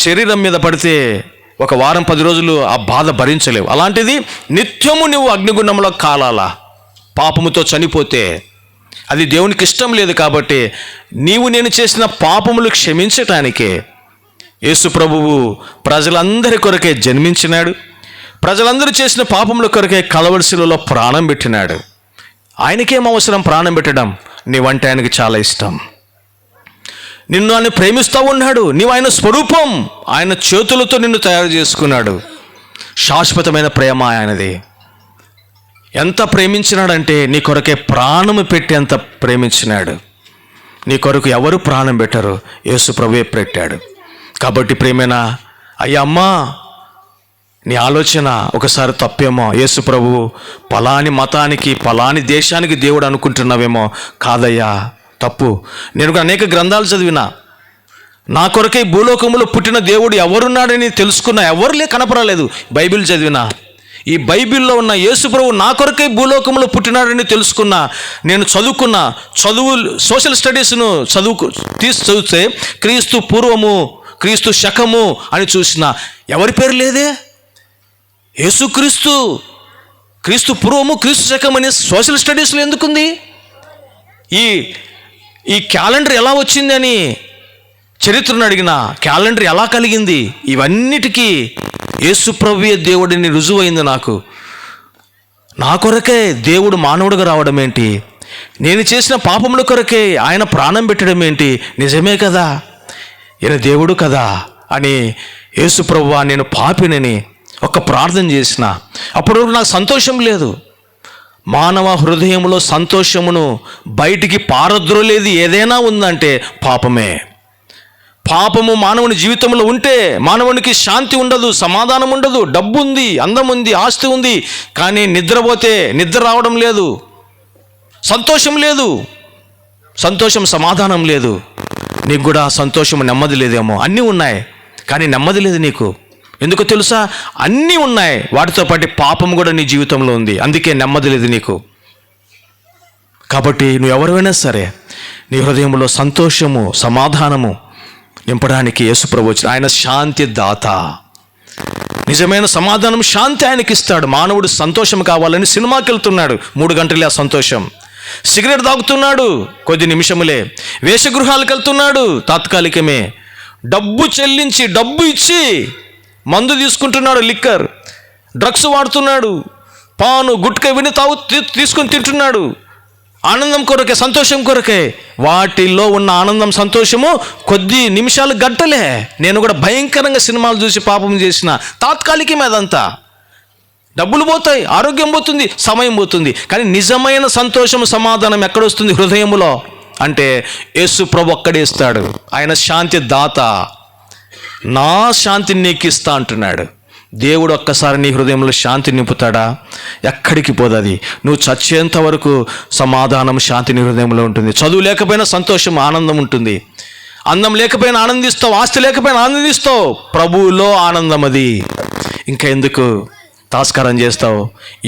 శరీరం మీద పడితే ఒక వారం 10 రోజులు ఆ బాధ భరించలేవు. అలాంటిది నిత్యము నువ్వు అగ్నిగుండంలో కాలాలా పాపముతో చనిపోతే? అది దేవునికి ఇష్టం లేదు. కాబట్టి నేను చేసిన పాపములు క్షమించటానికే యేసు ప్రభువు ప్రజలందరి కొరకే జన్మించినాడు. ప్రజలందరూ చేసిన పాపముల కొరకే కలవరి శిలువలో ప్రాణం పెట్టినాడు. ఆయనకేం అవసరం ప్రాణం పెట్టడం? నీవంటే ఆయనకి చాలా ఇష్టం. నిన్ను ఆయన ప్రేమిస్తూ ఉన్నాడు. నీవు ఆయన స్వరూపం. ఆయన చేతులతో నిన్ను తయారు చేసుకున్నాడు. శాశ్వతమైన ప్రేమ ఆయనది. ఎంత ప్రేమించినాడంటే నీ కొరకే ప్రాణము పెట్టి ఎంత ప్రేమించినాడు. నీ కొరకు ఎవరు ప్రాణం పెట్టరు? యేసు ప్రభువే పెట్టాడు. కాబట్టి ప్రేమేనా అయ్యా అమ్మా, నీ ఆలోచన ఒకసారి తప్పేమో. యేసు ప్రభువు పలాని మతానికి పలాని దేశానికి దేవుడు అనుకుంటున్నావేమో. కాదయ్యా, తప్పు. నేను కూడా అనేక గ్రంథాలు చదివినా, నా కొరకే భూలోకములో పుట్టిన దేవుడు ఎవరున్నాడని తెలుసుకున్నా, ఎవరులే కనపడలేదు. బైబిల్ చదివినా, ఈ బైబిల్లో ఉన్న యేసు ప్రభువు నా కొరకే భూలోకంలో పుట్టినాడని తెలుసుకున్నా. నేను సోషల్ స్టడీస్ను చదివితే క్రీస్తు పూర్వము, క్రీస్తు శకము అని చూసిన ఎవరి పేరు లేదే. యేసుక్రీస్తు, క్రీస్తు పూర్వము, క్రీస్తు శకం అనే సోషల్ స్టడీస్లో ఎందుకుంది? ఈ క్యాలెండర్ ఎలా వచ్చింది అని చరిత్రను అడిగిన, క్యాలెండర్ ఎలా కలిగింది? ఇవన్నిటికీ యేసు ప్రభువే దేవుడిని రుజువైంది. నా కొరకే దేవుడు మానవుడిగా రావడం ఏంటి? నేను చేసిన పాపముల కొరకే ఆయన ప్రాణం పెట్టడం ఏంటి? నిజమే కదా, ఈయన దేవుడు కదా అని యేసు ప్రభువా నేను పాపినని ఒక ప్రార్థన చేసిన. అప్పుడు నాకు సంతోషం లేదు. మానవ హృదయంలో సంతోషమును బయటికి పారద్రోలేది ఏదైనా ఉందంటే పాపమే. పాపము మానవుని జీవితంలో ఉంటే మానవునికి శాంతి ఉండదు, సమాధానం ఉండదు. డబ్బు ఉంది, అందం ఉంది, ఆస్తి ఉంది, కానీ నిద్రపోతే నిద్ర రావడం లేదు, సంతోషం లేదు. సంతోషం సమాధానం లేదు, నీకు కూడా సంతోషం నెమ్మది లేదేమో. అన్నీ ఉన్నాయి కానీ నెమ్మది లేదు నీకు. ఎందుకో తెలుసా? అన్నీ ఉన్నాయి, వాటితో పాటు పాపం కూడా నీ జీవితంలో ఉంది, అందుకే నెమ్మది లేదు నీకు. కాబట్టి నువ్వు ఎవరైనా సరే నీ హృదయంలో సంతోషము సమాధానము నింపడానికి యేసుప్రభు వచ్చి, ఆయన శాంతి దాత. నిజమైన సమాధానం శాంతి ఆయనకి ఇస్తాడు. మానవుడు సంతోషం కావాలని సినిమాకి వెళ్తున్నాడు, 3 గంటలే ఆ సంతోషం. సిగరెట్ తాగుతున్నాడు, కొద్ది నిమిషములే. వేషగృహాలకు వెళ్తున్నాడు, తాత్కాలికమే. డబ్బు చెల్లించి డబ్బు ఇచ్చి మందు తీసుకుంటున్నాడు, లిక్కర్. డ్రగ్స్ వాడుతున్నాడు, పాను గుట్కా విని తీసుకొని తింటున్నాడు. ఆనందం కొరకే, సంతోషం కొరకే. వాటిల్లో ఉన్న ఆనందం సంతోషము కొద్ది నిమిషాలు గంటలే. నేను కూడా భయంకరంగా సినిమాలు చూసి పాపం చేసిన, తాత్కాలికమే అదంతా. డబ్బులు పోతాయి, ఆరోగ్యం పోతుంది, సమయం పోతుంది. కానీ నిజమైన సంతోషం సమాధానం ఎక్కడొస్తుంది? హృదయములో. అంటే యేసు ప్రభు అక్కడే ఇస్తాడు. ఆయన శాంతి దాత. నా శాంతిని నీకు ఇస్తా అంటున్నాడు. దేవుడు ఒక్కసారి నీ హృదయంలో శాంతి నింపుతాడా? ఎక్కడికి పోదది. నువ్వు చచ్చేంత వరకు సమాధానం శాంతి నీ హృదయంలో ఉంటుంది. చదువు లేకపోయినా సంతోషం ఆనందం ఉంటుంది. అందం లేకపోయినా ఆనందిస్తావు, ఆస్తి లేకపోయినా ఆనందిస్తావు. ప్రభువులో ఆనందం అది. ఇంకా ఎందుకు తాస్కారం చేస్తావు?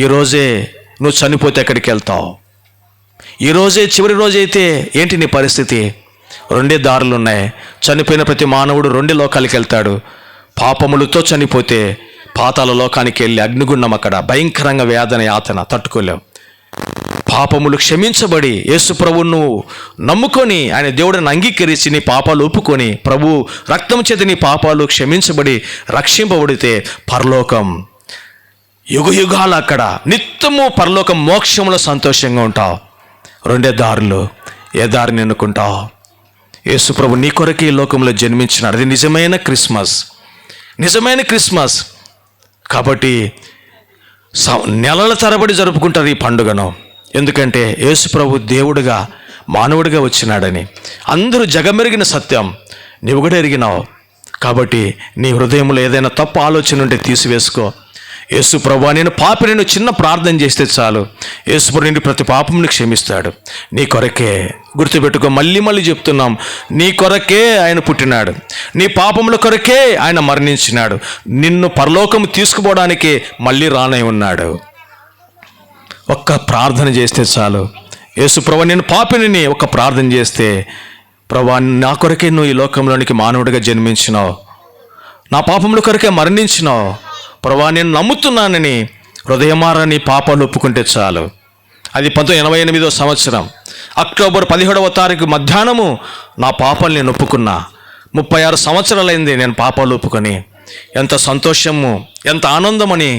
ఈరోజే నువ్వు చనిపోతే ఎక్కడికి వెళ్తావు? ఈరోజే చివరి రోజైతే ఏంటి నీ పరిస్థితి? 2 దారులు ఉన్నాయి. చనిపోయిన ప్రతి మానవుడు 2 లోకాలకి వెళ్తాడు. పాపములతో చనిపోతే పాతాళ లోకానికి వెళ్ళి అగ్నిగుండం, అక్కడ భయంకరంగా వేదన యాతన తట్టుకోలేవు. పాపములు క్షమించబడి యేసు ప్రభువును నువ్వు నమ్ముకొని ఆయన దేవుడిని అంగీకరించి నీ పాపాలు ఒప్పుకొని ప్రభు రక్తం చేత నీ పాపాలు క్షమించబడి రక్షింపబడితే పరలోకం, యుగయుగాలు అక్కడ నిత్యము పరలోకం, మోక్షంలో సంతోషంగా ఉంటావు. 2 దారులు. ఏ దారిని ఎన్నుకుంటావు? యేసు ప్రభు నీ కొరకు ఈ లోకంలో జన్మించినాడు. అది నిజమైన క్రిస్మస్, నిజమైన క్రిస్మస్. కాబట్టి నెలల తరబడి జరుపుకుంటారు ఈ పండుగను. ఎందుకంటే యేసు ప్రభు దేవుడుగా మానవుడిగా వచ్చినాడని అందరూ జగమెరిగిన సత్యం నీవు కూడా ఎరిగినావు. కాబట్టి నీ హృదయంలో ఏదైనా తప్పు ఆలోచన ఉంటే తీసివేసుకో. యేసు ప్రభువా, నేను పాపిని, నేను చిన్న ప్రార్థన చేస్తే చాలు, యేసు ప్రభు నిన్ను ప్రతి పాపముని క్షమిస్తాడు. నీ కొరకే, గుర్తుపెట్టుకో, మళ్ళీ చెప్తున్నాం, నీ కొరకే ఆయన పుట్టినాడు, నీ పాపముల కొరకే ఆయన మరణించినాడు, నిన్ను పరలోకము తీసుకుపోవడానికి మళ్ళీ రానై ఉన్నాడు. ఒక్క ప్రార్థన చేస్తే చాలు. యేసు ప్రభువా, నేను పాపిని, ఒక్క ప్రార్థన చేస్తే, ప్రభువా నా కొరకే నువ్వు ఈ లోకంలోనికి మానవుడిగా జన్మించినావు, నా పాపముల కొరకే మరణించినావు, ప్రభువా నేను నమ్ముతున్నానని హృదయమారా నీ పాపాలు ఒప్పుకుంటే చాలు. అది 1988వ సంవత్సరం అక్టోబర్ 17వ తారీఖు మధ్యాహ్నము నా పాపాలు నేను ఒప్పుకున్నా. 36 సంవత్సరాలైంది నేను పాపాలు ఒప్పుకొని. ఎంత సంతోషము, ఎంత ఆనందమని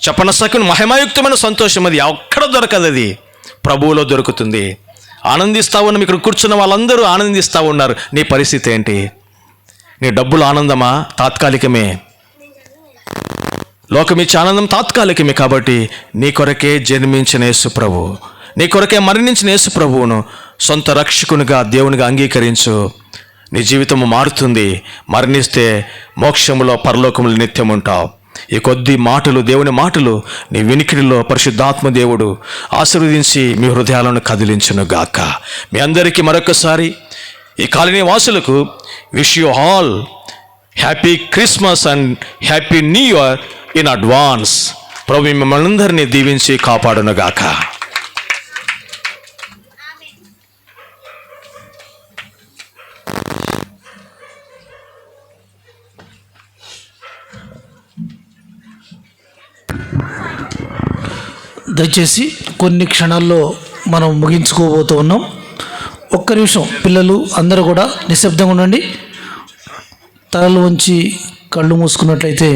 చెప్పనసకుని మహిమాయుక్తమైన సంతోషం. అది ఎక్కడ దొరకదు, అది ప్రభువులో దొరుకుతుంది. ఆనందిస్తా ఉన్నాం, ఇక్కడ కూర్చున్న వాళ్ళందరూ ఆనందిస్తూ ఉన్నారు. నీ పరిస్థితి ఏంటి? నీ డబ్బులు ఆనందమా? తాత్కాలికమే. లోకమిచ్చే ఆనందం తాత్కాలికమే. కాబట్టి నీ కొరకే జన్మించిన యేసు ప్రభు, నీ కొరకే మరణించిన యేసు ప్రభువును సొంత రక్షకునిగా దేవునిగా అంగీకరించు. నీ జీవితము మారుతుంది. మరణిస్తే మోక్షములో పరలోకములు నిత్యం ఉంటావు. ఈ కొద్ది మాటలు, దేవుని మాటలు నీ వినికిడిలో పరిశుద్ధాత్మ దేవుడు ఆశీర్వదించి మీ హృదయాలను కదిలించును గాక. మీ అందరికీ మరొకసారి ఈ కాలనీ వాసులకు wish you all happy Christmas and happy new year in advance. ప్రభు మిమ్మల్ని అందరినీ దీవించి కాపాడునుగాక. దయచేసి కొన్ని క్షణాల్లో మనం ముగించుకోబోతూ ఉన్నాం. ఒక్క నిమిషం పిల్లలు అందరూ కూడా నిశ్శబ్దంగా ఉండండి. తలలు వంచి కళ్ళు మూసుకున్నట్లయితే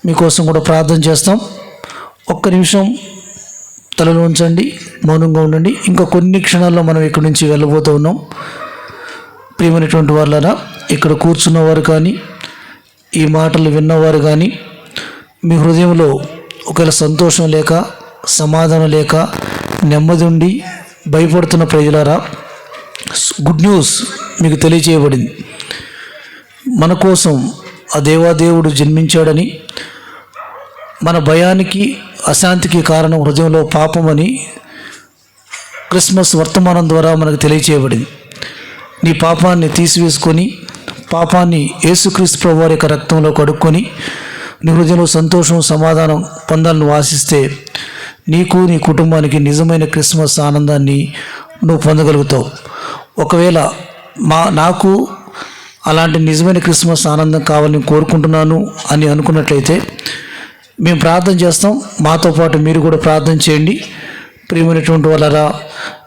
మీకోసం కూడా ప్రార్థన చేస్తాం. ఒక్క నిమిషం తలలు ఉంచండి, మౌనంగా ఉండండి. ఇంకా కొన్ని క్షణాల్లో మనం ఇక్కడి నుంచి వెళ్ళబోతూ ఉన్నాం. ప్రియమైనటువంటి వాళ్ళరా, ఇక్కడ కూర్చున్నవారు కానీ ఈ మాటలు విన్నవారు కానీ మీ హృదయంలో ఒకవేళ సంతోషం లేక, సమాధానం లేక, నెమ్మది ఉండి భయపడుతున్న ప్రజలారా, గుడ్ న్యూస్ మీకు తెలియజేయబడింది. మన కోసం ఆ దేవాదేవుడు జన్మించాడని, మన భయానికి, అశాంతికి కారణం హృదయంలో పాపమని క్రిస్మస్ వర్తమానం ద్వారా మనకు తెలియచేయబడింది. నీ పాపాన్ని తీసివేసుకొని పాపాన్ని యేసుక్రీస్తు ప్రభువారి యొక్క రక్తంలో కడుక్కొని నీ హృదయంలో సంతోషం సమాధానం పొందాలని ఆశిస్తే నీకు నీ కుటుంబానికి నిజమైన క్రిస్మస్ ఆనందాన్ని నువ్వు పొందగలుగుతావు. ఒకవేళ నాకు అలాంటి నిజమైన క్రిస్మస్ ఆనందం కావాలని కోరుకుంటున్నాను అని అనుకున్నట్లయితే మేము ప్రార్థన చేస్తాం. మాతో పాటు మీరు కూడా ప్రార్థన చేయండి. ప్రియమైనటువంటి వాళ్ళరా,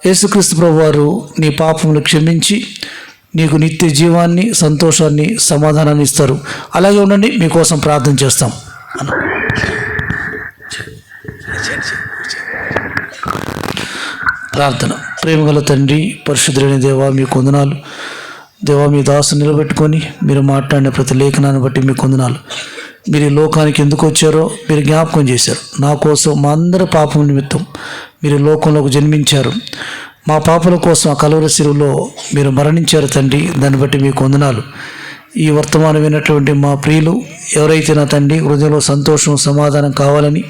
యేసుక్రీస్తు ప్రభువారు నీ పాపములు క్షమించి నీకు నిత్య జీవాన్ని, సంతోషాన్ని, సమాధానాన్ని ఇస్తారు. అలాగే ఉండండి, మీకోసం ప్రార్థన చేస్తాం. ప్రార్థన. ప్రేమగల తండ్రి, పరిశుద్ధులైన దేవా, మీకు వందనాలు. దేవా, మీ దాసు నిలబెట్టుకొని మీరు మాట్లాడిన ప్రతి లేఖనాన్ని బట్టి మీకు వందనాలు. మీరు ఈ లోకానికి ఎందుకు వచ్చారో మీరు జ్ఞాపకం చేశారు. నా కోసం, మా అందరి పాపం నిమిత్తం మీరు లోకంలోకి జన్మించారు. మా పాపల కోసం ఆ కలువరి శిలువలో మీరు మరణించారు తండ్రి. దాన్ని బట్టి మీకు వందనాలు. ఈ వర్తమానమైనటువంటి మా ప్రియులు ఎవరైతే నా తండ్రి హృదయంలో సంతోషం సమాధానం కావాలని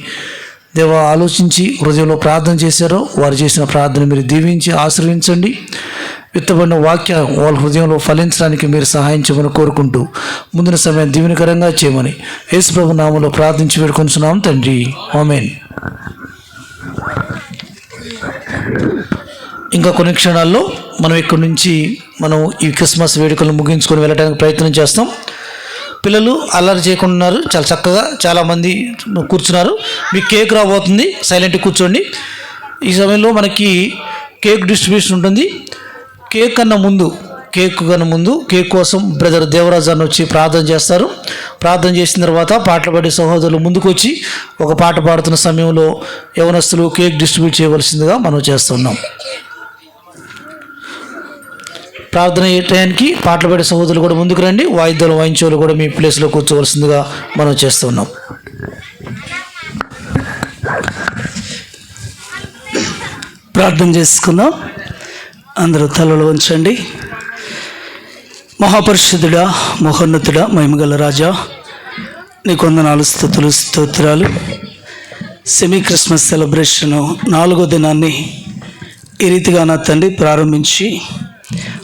దేవా ఆలోచించి హృదయంలో ప్రార్థన చేశారో వారు చేసిన ప్రార్థన మీరు దీవించి ఆశీర్వదించండి. విత్తబడిన వాక్యం వాళ్ళ హృదయంలో ఫలించడానికి మీరు సహాయం చేయమని కోరుకుంటూ ముందున సమయం దీవెనకరంగా చేయమని యేసు ప్రభు నామములో ప్రార్థించి వేడుకొంచున్నాం తండ్రి. ఆమేన్. ఇంకా కొన్ని క్షణాల్లో మనం ఇక్కడి నుంచి ఈ క్రిస్మస్ వేడుకలను ముగించుకొని వెళ్ళడానికి ప్రయత్నం చేస్తాం. పిల్లలు అల్లరి చేయకుండా ఉన్నారు, చాలా చక్కగా చాలామంది కూర్చున్నారు. మీకు కేక్ రాబోతుంది, సైలెంట్గా కూర్చోండి. ఈ సమయంలో మనకి కేక్ డిస్ట్రిబ్యూషన్ ఉంటుంది. కేక్ కన్నా ముందు కేక్ కోసం బ్రదర్ దేవరాజు అన్న వచ్చి ప్రార్థన చేస్తారు. ప్రార్థన చేసిన తర్వాత పాటలు పాడే సహోదరులు ముందుకు వచ్చి ఒక పాట పాడుతున్న సమయంలో యవనస్తులు కేక్ డిస్ట్రిబ్యూట్ చేయవలసిందిగా మనం చేస్తున్నాం. ప్రార్థన చేయడానికి పాటలు పాడే సహోదరులు కూడా ముందుకు రండి. వాయిద్యాలు వాయించేవాళ్ళు కూడా మీ ప్లేస్లో కూర్చోవలసిందిగా మనం చేస్తున్నాం. ప్రార్థన చేసుకుందాం. అందరూ తలలు ఉంచండి. మహాపరిశుద్ధుడా, మహోన్నతుడా, మహిమగల రాజా, నీకు వందనాలు, స్తుతులు, స్తోత్రాలు. సెమీ క్రిస్మస్ సెలబ్రేషను 4వ దినాన్ని ఈ రీతిగా నా తండ్రి ప్రారంభించి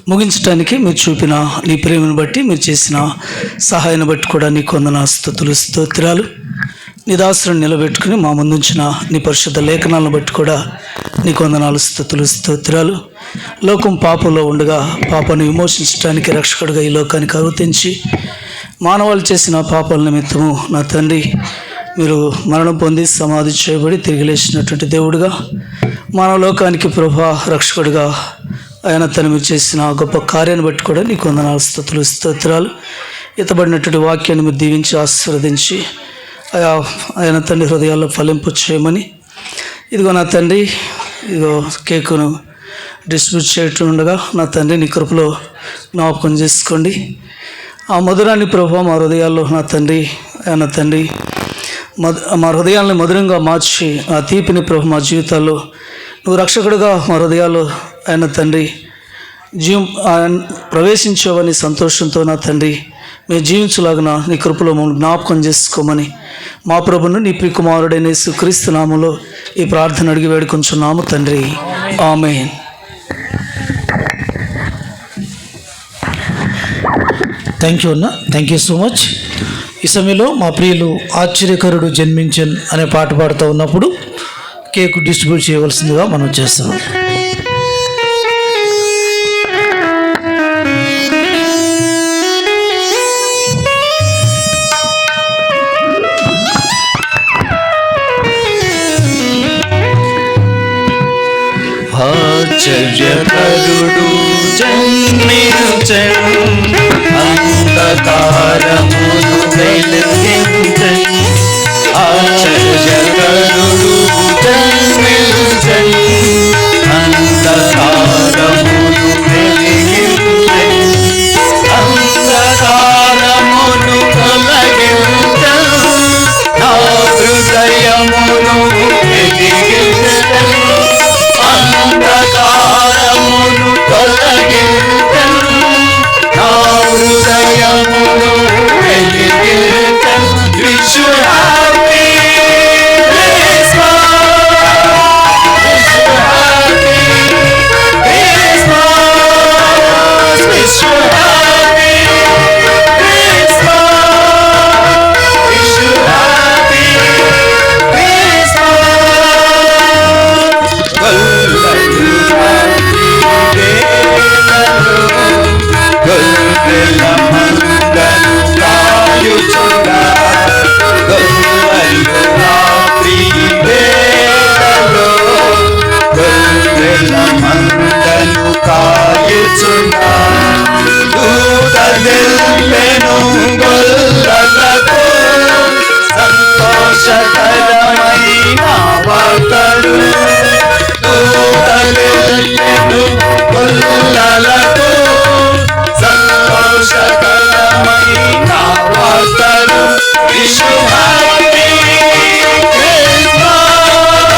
ముగించడానికి మీరు చూపిన నీ ప్రేమను బట్టి, మీరు చేసిన సహాయాన్ని బట్టి కూడా నీకు వందనాలు, స్తుతులు, స్తోత్రాలు. నీ దాసులను నిలబెట్టుకుని మా ముందుంచిన నీ పరిశుద్ధ లేఖనాలను బట్టి కూడా నీకు వందనాలు, స్తుతులు, స్తోత్రాలు. లోకం పాపంలో ఉండగా పాపాన్ని విమోచించడానికి రక్షకుడిగా ఈ లోకానికి అవతరించి మానవాళి చేసిన పాపాల నిమిత్తము నా తండ్రి మీరు మరణం పొంది సమాధి చేయబడి తిరిగి లేచినటువంటి దేవుడుగా మానవ లోకానికి ప్రభా రక్షకుడిగా ఆయన తను మీరు చేసిన గొప్ప కార్యాన్ని బట్టి కూడా నీకు వందనాలు, స్తుతులు, స్తోత్రాలు. ఎత్తబడినటువంటి వాక్యాన్ని మీరు దీవించి ఆశీర్వదించి ఆయన తండ్రి హృదయాల్లో ఫలింపు చేయమని, ఇదిగో నా తండ్రి ఇదిగో కేకును డిస్ట్రిబ్యూట్ చేయటం ఉండగా నా తండ్రి నీ కృపలో జ్ఞాపకం చేసుకోండి. ఆ మధురాన్ని ప్రభు మా హృదయాల్లో నా తండ్రి ఆయన తండ్రి మా హృదయాల్ని మధురంగా మార్చి ఆ తీపిని ప్రభు మా జీవితాల్లో నువ్వు రక్షకుడిగా మా హృదయాల్లో ఆయన తండ్రి ప్రవేశించావని సంతోషంతో నా తండ్రి మేము జీవించలాగిన నీ కృపలో మమ్మల్ని జ్ఞాపకం చేసుకోమని మా ప్రభును నీ ప్రియకుమారుడైన యేసుక్రీస్తు నామములో ఈ ప్రార్థన అడిగి వేడుకొంచున్నాము తండ్రి. ఆమేన్. థ్యాంక్ యూ అన్న, థ్యాంక్ యూ సో మచ్. ఈ సమయంలో మా ప్రియులు ఆశ్చర్యకరుడు జన్మించన్ అనే పాట పాడుతూ ఉన్నప్పుడు కేక్ డిస్ట్రిబ్యూట్ చేయవలసిందిగా మనం చేస్తున్నాం. ఆశ్చర్యకరుడు జన్మించెను, అంధకారమును వెలిగించెను. ఆశ్చర్యకరుడు జన్మించెను, అంధకారమును వెలిగించెను. అంధకారమును తొలగించెను, నా హృదయమును వెలిగించెను. అంధకారమును తొలగించెను, నా హృదయమును వెలిగించెను. శుభార్తలు wish you happy Christmas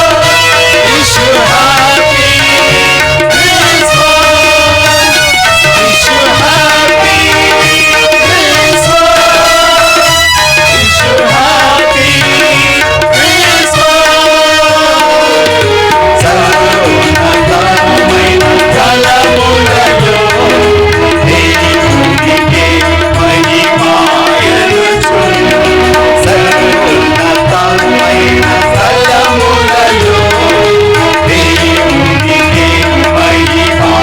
wish you happy Christmas wish you happy Christmas wish you happy Christmas సర్వోన్నతమైన తలములలో దేవునికి మహిమాయనుచును సర్వోన్నతమైన తలములలో దేవునికి మహిమాయనుచును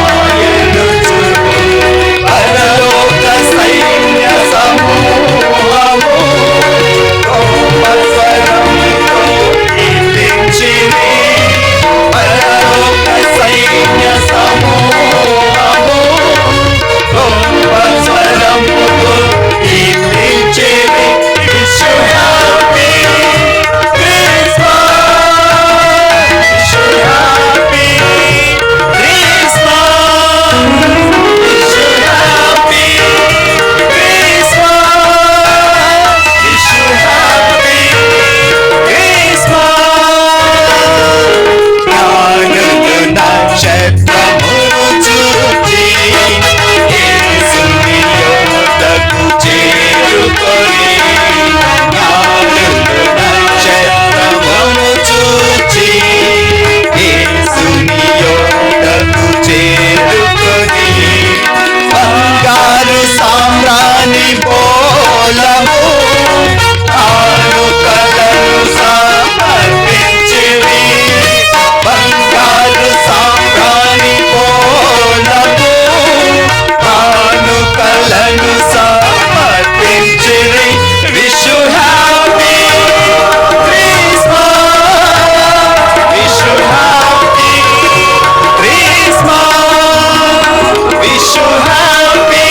పరలోక సైన్య సమూహము గొప్ప స్వరముతో కీర్తించిరి పరలోక సైన్య సమూహము గొప్ప స్వరముతో కీర్తించిరి wish you happy Christmas wish you happy Christmas wish you happy Christmas wish you happy Christmas జ్ఞానులు నక్షత్రమును చూచి యేసుని యొద్దకు చేరుకొని జ్ఞానులు నక్షత్రమును చూచి యేసుని యొద్దకు చేరుకొని బంగారు సామ్రాణి బోలము కానుకలను సమర్పించిరి బంగారు సామ్రాణి బోలము కానుకలను సమర్పించిరి wish you happy Christmas wish you happy Christmas wish you happy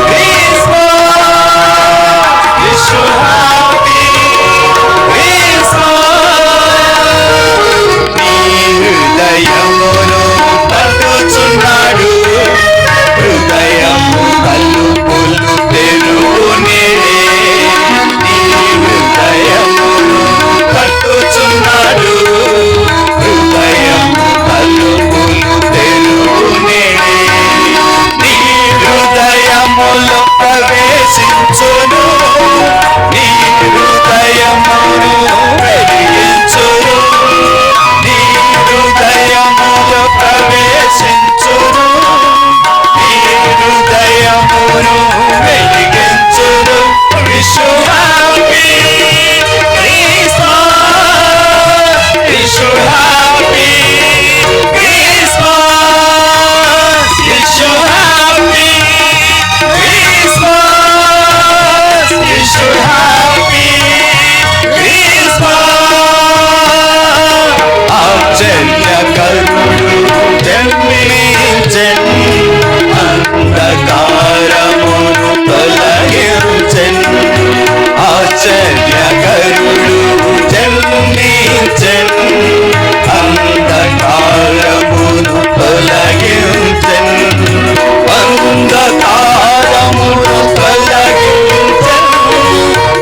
Christmas wish you happy Christmas నీ హృదయమును తట్టుచున్నాడు హృదయము తలుపులు తెరువునిడే నీ హృదయమును తట్టుచున్నాడు హృదయము తలుపులు తెరువునిడే నీ హృదయములో ప్రవేశించును నీ హృదయమును వెలిగించును నీ హృదయములో ప్రవేశించును నీ హృదయమును వెలిగించును wish you happy Christmas wish you happy Christmas wish you happy Christmas wish you happy Christmas ఆశ్చర్యకరుడు జన్మించెను అంధకారమును తొలగించెను ఆశ్చర్యకరుడు జన్మించెను అంధకారమును తొలగించెను అంధకారమును తొలగించెను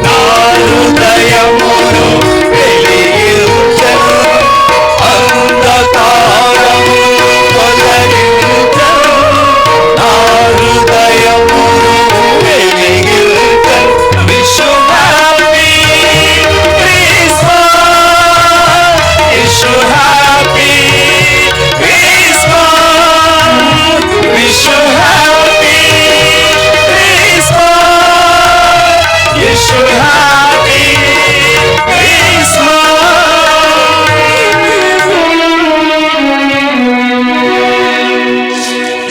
నా హృదయమును వెలిగించెను అంధకారమును తొలగించెను నా హృదయమును వెలిగించెను wish you happy Christmas wish you happy Christmas wish you happy Christmas wish you happy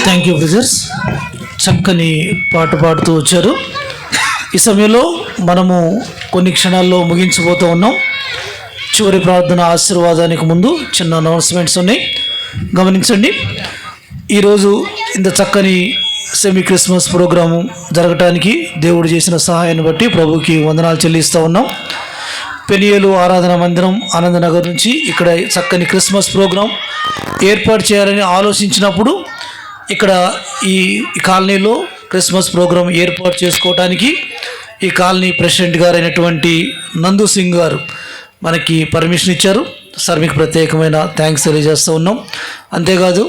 thank you brothers. చక్కని పాట పాడుతూ వచ్చారు. ఈ సమయంలో మనము కొన్ని క్షణాల్లో ముగించబోతూ ఉన్నాం. చివరి ప్రార్థన ఆశీర్వాదానికి ముందు చిన్న అనౌన్స్మెంట్స్ ఉన్నాయి, గమనించండి. ఈరోజు ఇంత చక్కని సెమీ క్రిస్మస్ ప్రోగ్రాము జరగటానికి దేవుడు చేసిన సహాయాన్ని బట్టి ప్రభుకి వందనాలు చెల్లిస్తూ ఉన్నాం. పెనియేలు ఆరాధన మందిరం ఆనందనగర్ నుంచి ఇక్కడ చక్కని క్రిస్మస్ ప్రోగ్రాం ఏర్పాటు చేయాలని ఆలోచించినప్పుడు ఇక్కడ ఈ కాలనీలో క్రిస్మస్ ప్రోగ్రాం ఏర్పాటు చేసుకోవడానికి ఈ కాలనీ ప్రెసిడెంట్ గారు అయినటువంటి నందు సింగ్ గారు మనకి పర్మిషన్ ఇచ్చారు. సార్ మీకు ప్రత్యేకమైన థ్యాంక్స్ తెలియజేస్తూ ఉన్నాం. అంతేకాదు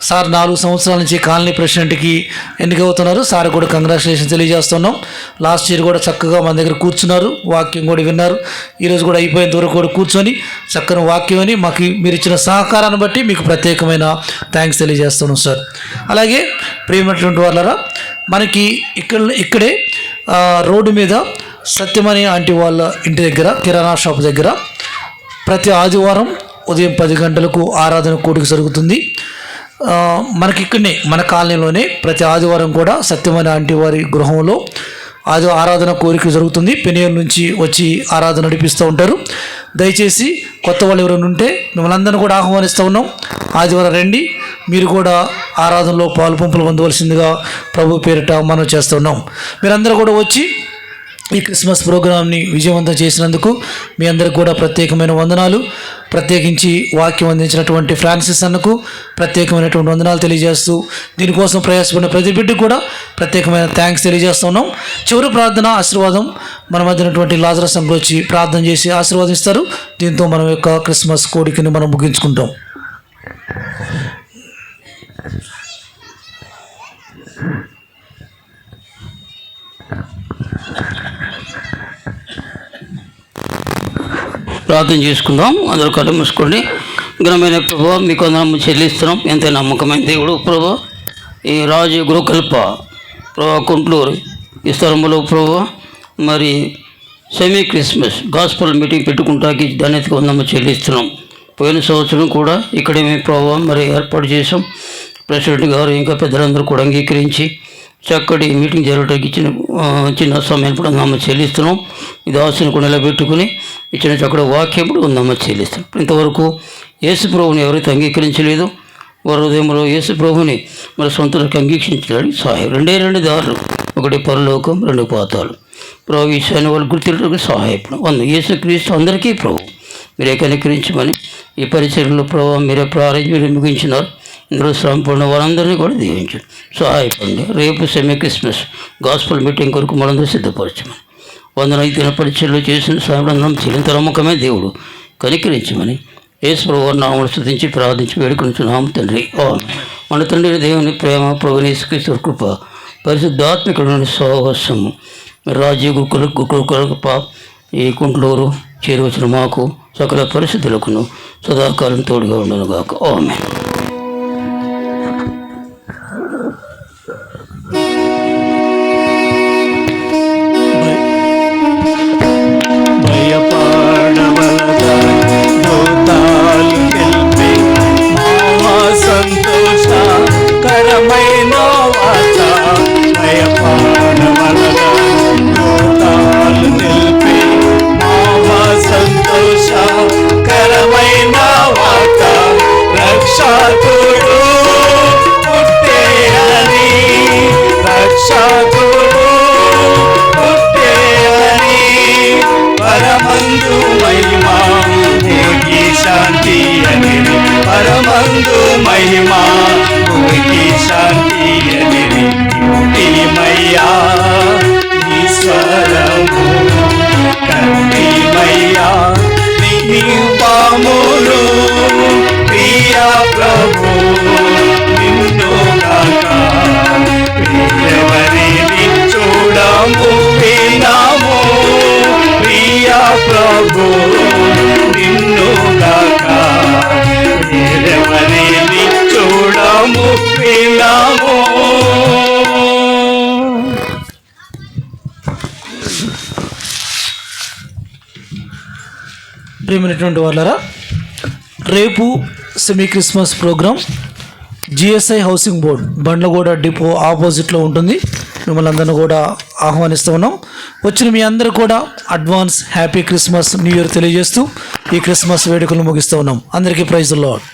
సార్ 4 సంవత్సరాల నుంచి కాలనీ ప్రెసిడెంట్కి ఎన్నికవుతున్నారు. సార్ కూడా కంగ్రాచులేషన్ తెలియజేస్తున్నాం. లాస్ట్ ఇయర్ కూడా చక్కగా మన దగ్గర కూర్చున్నారు, వాక్యం కూడా విన్నారు. ఈరోజు కూడా అయిపోయేంత వరకు కూడా కూర్చొని చక్కని వాక్యం అని మాకు మీరు ఇచ్చిన సహకారాన్ని బట్టి మీకు ప్రత్యేకమైన థ్యాంక్స్ తెలియజేస్తున్నాం సార్. అలాగే ప్రియమైనటువంటి వాళ్ళరా, మనకి ఇక్కడే రోడ్డు మీద సత్యమణి ఆంటీ వాళ్ళ ఇంటి దగ్గర కిరాణా షాప్ దగ్గర ప్రతి ఆదివారం ఉదయం 10 గంటలకు ఆరాధన కూడిక జరుగుతుంది. మనకి ఇక్కడనే మన కాలనీలోనే ప్రతి ఆదివారం కూడా సత్యమణి ఆంటీ వారి గృహంలో ఆరాధన కోరిక జరుగుతుంది. పెనియల్ నుంచి వచ్చి ఆరాధన నడిపిస్తూ ఉంటారు. దయచేసి కొత్త వాళ్ళు ఎవరైనా ఉంటే మిమ్మల్ని అందరినీ కూడా ఆహ్వానిస్తూ ఉన్నాం. ఆదివారం రండి, మీరు కూడా ఆరాధనలో పాలుపంపులు పొందవలసిందిగా ప్రభు పేరిట మనం చేస్తున్నాం. మీరందరూ కూడా వచ్చి ఈ క్రిస్మస్ ప్రోగ్రామ్ని విజయవంతం చేసినందుకు మీ అందరికి కూడా ప్రత్యేకమైన వందనాలు. ప్రత్యేకించి వాక్యం అందించినటువంటి ఫ్రాన్సిస్ అన్నకు ప్రత్యేకమైనటువంటి వందనాలు తెలియజేస్తూ దీనికోసం ప్రయాసపడిన ప్రతి బిడ్డకు కూడా ప్రత్యేకమైన థ్యాంక్స్ తెలియజేస్తున్నాం. చివరి ప్రార్థన ఆశీర్వాదం మన మధ్యనటువంటి లాజరస్ అంకుల్ వచ్చి ప్రార్థన చేసి ఆశీర్వాదిస్తారు. దీంతో మనం యొక్క క్రిస్మస్ కోడికని మనం ముగించుకుంటాం. ప్రార్థన చేసుకుందాం. అందరూ కళ్ళు మూసుకోండి. ఘనమైన ప్రభువా, మీకు వందనము చెల్లిస్తున్నాం. ఎంత నమ్మకమైన దేవుడు ప్రభువా. ఈ రాజు గురుకల్ప ప్రభువా కుంట్లూరు ఈ స్థలంలో ప్రభువా మరి సెమీ క్రిస్మస్ గాస్పల్ మీటింగ్ పెట్టుకుంటాకి ధన్యతకు వందనము చెల్లిస్తున్నాం. పోయిన సంవత్సరం కూడా ఇక్కడే మేము ప్రభువా మరి ఏర్పాటు చేసాం. ప్రెసిడెంట్ గారు ఇంకా పెద్దలందరూ కూడా అంగీకరించి చక్కటి మీటింగ్ జరగడానికి చిన్న సమయం కూడా ఉందామని చెల్లిస్తున్నాం. ఇది ఆశను కూడా నిలబెట్టుకుని ఇచ్చిన చక్కటి వాక్యం కూడా ఉందామని చెల్లిస్తున్నాం. ఇంతవరకు యేసు ప్రభువుని ఎవరైతే అంగీకరించలేదో వారి హృదయంలో యేసు ప్రభువుని మరి సొంతలకు అంగీకరించడానికి సహాయం. 2 దారులు, ఒకటి పరలోకం, 2 పాతాలు. ప్రభు విషయాన్ని వాళ్ళు గుర్తించడానికి సహాయపడం. యేసుక్రీస్తు అందరికీ ప్రభు మీరే కనికరించమని ఈ పరిచర్యలో ప్రభు మీరే మీరు ముగించినారు. ఇందులో శ్రమపడిన వారందరినీ కూడా దీవించండి, సహాయపడండి. రేపు సెమీ క్రిస్మస్ గాస్పల్ మీటింగ్ కొరకు మనందరూ సిద్ధపరచమని 105 పరిచయలు చేసిన సాయంత్రం చెల్లింత నమ్మకమే దేవుడు కనికరించమని యేసు ప్రభువు నామమును స్తుతించి ప్రార్థించి వేడుకొనుచున్నాము తండ్రి. మన తండ్రి దేవుని ప్రేమ, ప్రభువైన యేసుక్రీస్తు కృప, పరిశుద్ధాత్మికుడైన సహవాసము రాజ్య గురుకుల ఈ కుంట్లూరు చేరువచ్చిన మాకు సకల పరిస్థితులకును సదాకాలం తోడుగా ఉండను గాక. ఆమేన్. సంతోషకరమైన వార్త భయపడవలదా దూతాలు నిలిపి మహా సంతోషకరమైన వార్త రక్షకుడు పుట్టేయని రక్షకుడు పుట్టేయని పరమందు మహిమా భూమికి శాంతి అని పరమందు మహిమా భూమికి శాంతి అని కీర్తిమయ్యా ఈశ్వరము కీర్తిమయ్యా నీ పాములు ప్రియ ప్రభు నిన్ను గాక ప్రియవరిని చూడము వినాము ప్రియ ప్రభు నిన్ను గాక ప్రియవరిని చూడము వినాము. ప్రియమైనటువంటి వాళ్ళరా, రేపు semi Christmas program GSI housing board Bandlaguda depot ఆపోజిట్లో ఉంటుంది. మిమ్మల్ని అందరినీ కూడా ఆహ్వానిస్తూ ఉన్నాం. వచ్చిన మీ అందరూ కూడా advance happy Christmas, new year తెలియజేస్తూ ఈ క్రిస్మస్ వేడుకలు ముగిస్తూ ఉన్నాం. అందరికీ ప్రైజ్ ది లార్డ్.